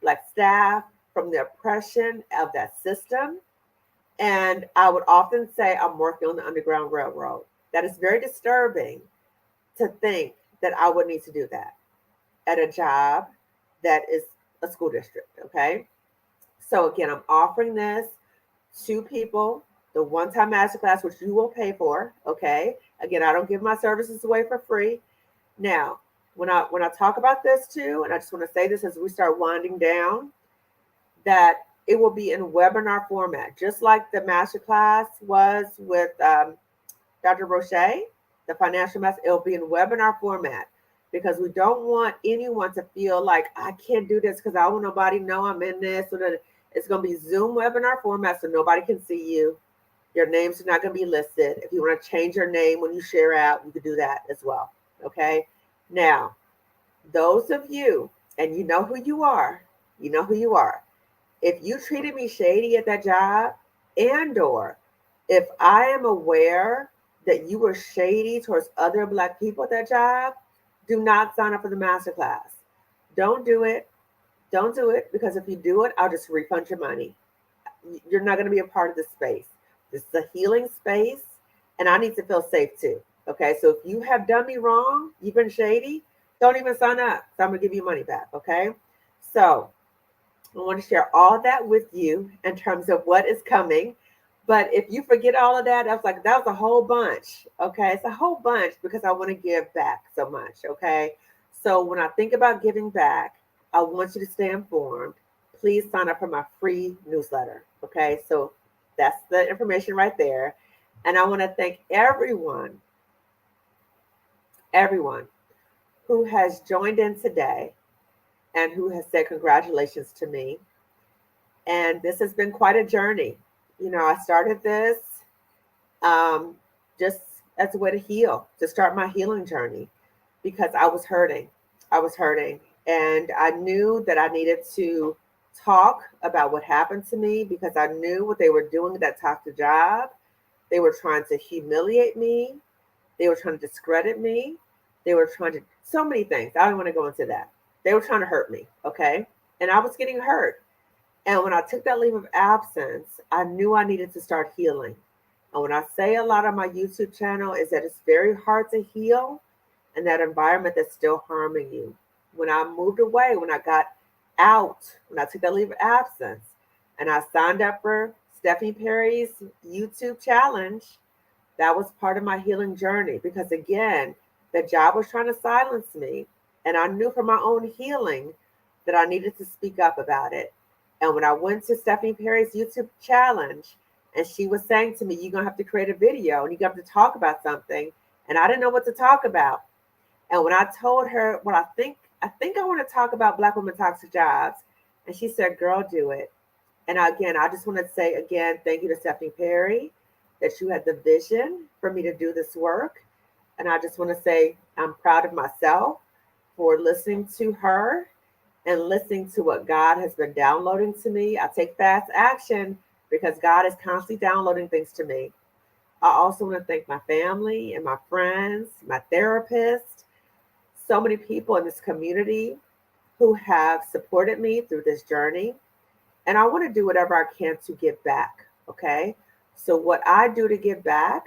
Black staff from the oppression of that system. And I would often say I'm working on the Underground Railroad. That is very disturbing to think that I would need to do that at a job that is a school district. Okay. So again, I'm offering this to people, the one-time masterclass, which you will pay for. Okay. Again, I don't give my services away for free. Now, when I talk about this too, and I just want to say this as we start winding down, that it will be in webinar format, just like the masterclass was with Dr. Roche, the financial master. It'll be in webinar format because we don't want anyone to feel like I can't do this because I don't want nobody to know I'm in this. So that it's going to be Zoom webinar format so nobody can see you. Your names are not going to be listed. If you want to change your name when you share out, you could do that as well. Okay. Now, those of you, and you know who you are, If you treated me shady at that job, and or if I am aware that you were shady towards other Black people at that job, do not sign up for the masterclass. Don't do it. Don't do it, because if you do it, I'll just refund your money. You're not going to be a part of this space. This is a healing space, and I need to feel safe too. Okay, so if you have done me wrong, you've been shady, don't even sign up. So I'm going to give you money back. Okay, so I want to share all of that with you in terms of what is coming. But if you forget all of that, that was a whole bunch. Okay, it's a whole bunch because I want to give back so much. Okay, so when I think about giving back, I want you to stay informed. Please sign up for my free newsletter. Okay, so that's the information right there. And I want to thank everyone who has joined in today and who has said congratulations to me. And this has been quite a journey. I started this um, just as a way to heal, to start my healing journey, because I was hurting. I was hurting. And I knew that I needed to talk about what happened to me, because I knew what they were doing at that toxic job. They were trying to humiliate me. They were trying to discredit me. They were trying to, so many things. I don't want to go into that. They were trying to hurt me. Okay. And I was getting hurt. And when I took that leave of absence, I knew I needed to start healing. And when I say a lot on my YouTube channel is that it's very hard to heal in that environment that's still harming you. When I moved away, when I got out, when I took that leave of absence, and I signed up for Stephanie Perry's YouTube challenge, that was part of my healing journey. Because again, the job was trying to silence me. And I knew from my own healing that I needed to speak up about it. And when I went to Stephanie Perry's YouTube challenge, and she was saying to me, you're going to have to create a video and you're going to have to talk about something. And I didn't know what to talk about. And when I told her what I think I want to talk about Black women toxic jobs. And she said, girl, do it. And again, I just want to say again, thank you to Stephanie Perry that you had the vision for me to do this work. And I just want to say I'm proud of myself for listening to her and listening to what God has been downloading to me. I take fast action because God is constantly downloading things to me. I also want to thank my family and my friends, my therapist, so many people in this community who have supported me through this journey. And I want to do whatever I can to give back. Okay. So what I do to give back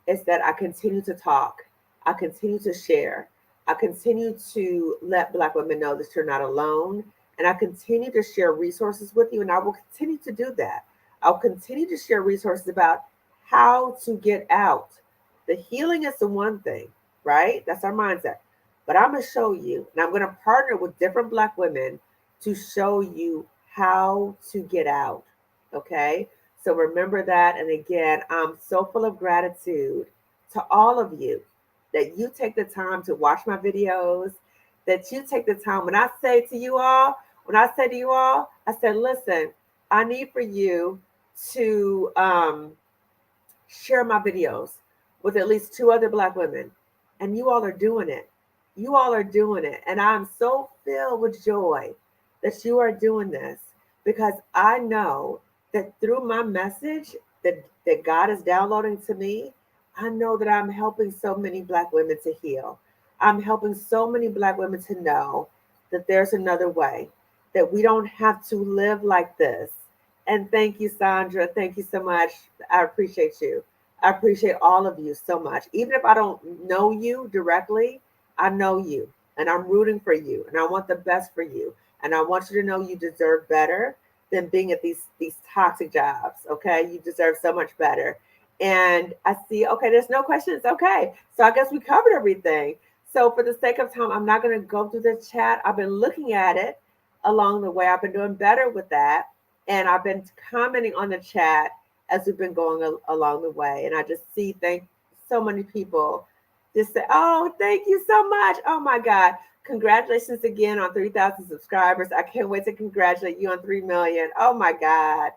is that I continue to talk. I continue to share. I continue to let Black women know that you're not alone. And I continue to share resources with you. And I will continue to do that. I'll continue to share resources about how to get out. The healing is the one thing, right? That's our mindset. But I'm going to show you, and I'm going to partner with different Black women to show you how to get out. Okay? So remember that. And again, I'm so full of gratitude to all of you that you take the time to watch my videos, that you take the time. When I say to you all, I said, listen, I need for you to share my videos with at least 2 other Black women. And you all are doing it. You all are doing it. And I'm so filled with joy that you are doing this, because I know that through my message that God is downloading to me, I know that I'm helping so many Black women to heal. I'm helping so many Black women to know that there's another way, that we don't have to live like this. And thank you, Sandra. Thank you so much. I appreciate you. I appreciate all of you so much. Even if I don't know you directly, I know you and I'm rooting for you and I want the best for you. And I want you to know you deserve better than being at these toxic jobs. Okay. You deserve so much better. And I see, okay, there's no questions. Okay. So I guess we covered everything. So for the sake of time, I'm not going to go through the chat. I've been looking at it along the way. I've been doing better with that. And I've been commenting on the chat as we've been going along the way. And I just see, thank so many people just say, oh, thank you so much. Oh my God. Congratulations again on 3,000 subscribers. I can't wait to congratulate you on 3 million. Oh my God.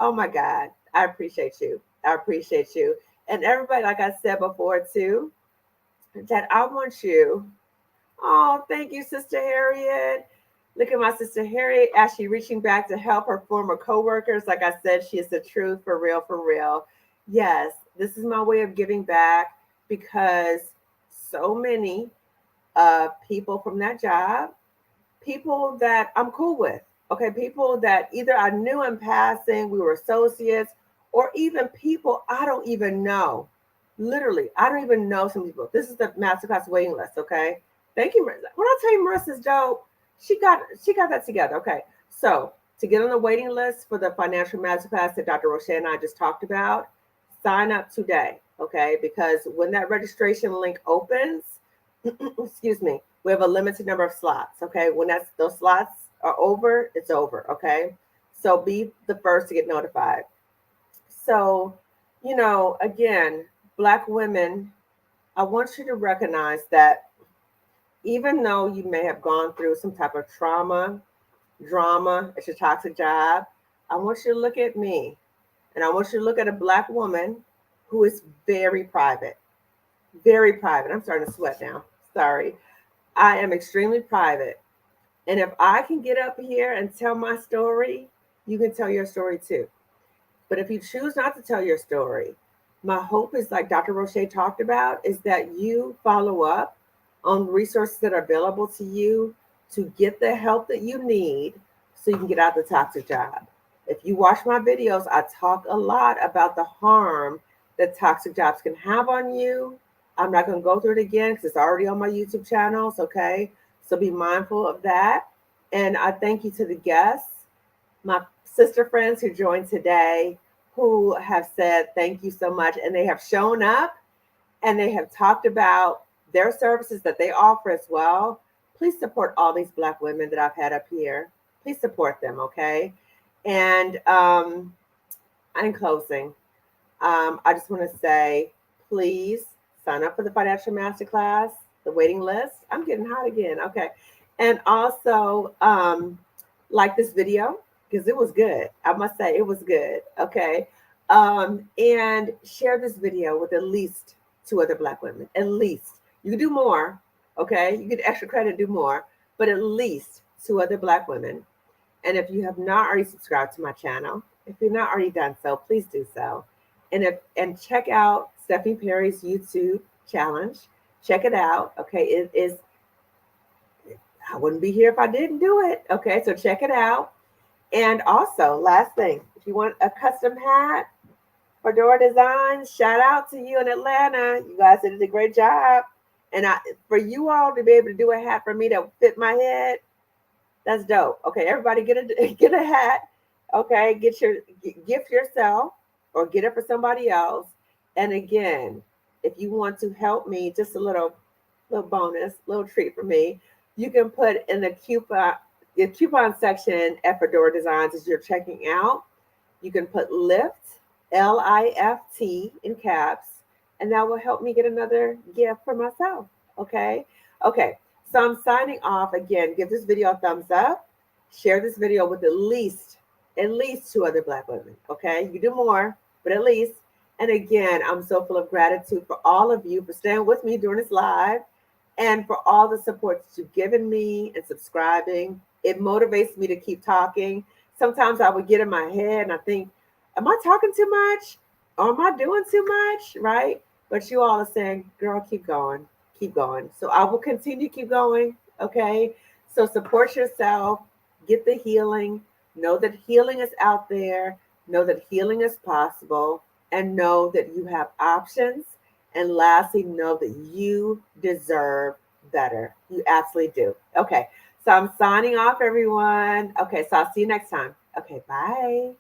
Oh my God. I appreciate you. I appreciate you. And everybody, like I said before too, that I want you. Oh, thank you, Sister Harriet. Look at my sister Harriet actually reaching back to help her former coworkers. Like I said, she is the truth, for real, for real. Yes, this is my way of giving back, because so many people from that job, people that I'm cool with, okay, people that either I knew in passing, we were associates, or even people I don't even know. Literally, I don't even know some people. This is the Masterclass waiting list, okay? Thank you, Marissa. When I tell you Marissa's dope, she got that together. Okay, so to get on the waiting list for the financial masterclass that Dr. Roche and I just talked about, sign up today, okay? Because when that registration link opens, excuse me, we have a limited number of slots, okay? When those slots are over, it's over, okay? So be the first to get notified. So, again, Black women, I want you to recognize that even though you may have gone through some type of drama at your toxic job, I want you to look at me, and I want you to look at a Black woman who is very private. Very private. I'm starting to sweat now. Sorry. I am extremely private. And if I can get up here and tell my story, you can tell your story too. But if you choose not to tell your story, my hope is, like Dr. Roche talked about, is that you follow up on resources that are available to you to get the help that you need so you can get out of the toxic job. If you watch my videos, I talk a lot about the harm that toxic jobs can have on you. I'm not going to go through it again because it's already on my YouTube channels, okay? So be mindful of that. And I thank you to the guests, my sister friends who joined today, who have said thank you so much. And they have shown up and they have talked about their services that they offer as well. Please support all these Black women that I've had up here. Please support them, okay? And in closing, I just want to say, please sign up for the Financial Masterclass, the waiting list. I'm getting hot again. Okay. And also like this video, because it was good. I must say it was good. Okay. And share this video with at least 2 other Black women. At least. You can do more. Okay. You get extra credit, do more, but at least 2 other Black women. And if you have not already subscribed to my channel, if you've not already done so, please do so. And check out Stephanie Perry's YouTube challenge. Check it out. Okay. It is, I wouldn't be here if I didn't do it. Okay. So check it out. And also, last thing, if you want a custom hat for Dora Designs, shout out to you in Atlanta. You guys did a great job. And for you all to be able to do a hat for me that fit my head, that's dope. Okay, everybody get a hat. Okay, gift yourself or get it for somebody else. And again, if you want to help me, just a little bonus, little treat for me, you can put in the coupon section at Fedora Designs as you're checking out. You can put LIFT, LIFT in caps, and that will help me get another gift for myself. Okay. So I'm signing off. Again, give this video a thumbs up. Share this video with at least 2 other Black women. Okay. You can do more, but at least. And again, I'm so full of gratitude for all of you for staying with me during this live and for all the support that you've given me and subscribing. It motivates me to keep talking. Sometimes I would get in my head and I think, am I talking too much? Or am I doing too much? Right? But you all are saying, girl, keep going. Keep going. So I will continue to keep going. Okay. So support yourself, get the healing, know that healing is out there, know that healing is possible, and know that you have options. And lastly, know that you deserve better. You absolutely do. Okay. So I'm signing off, everyone. Okay. So I'll see you next time. Okay. Bye.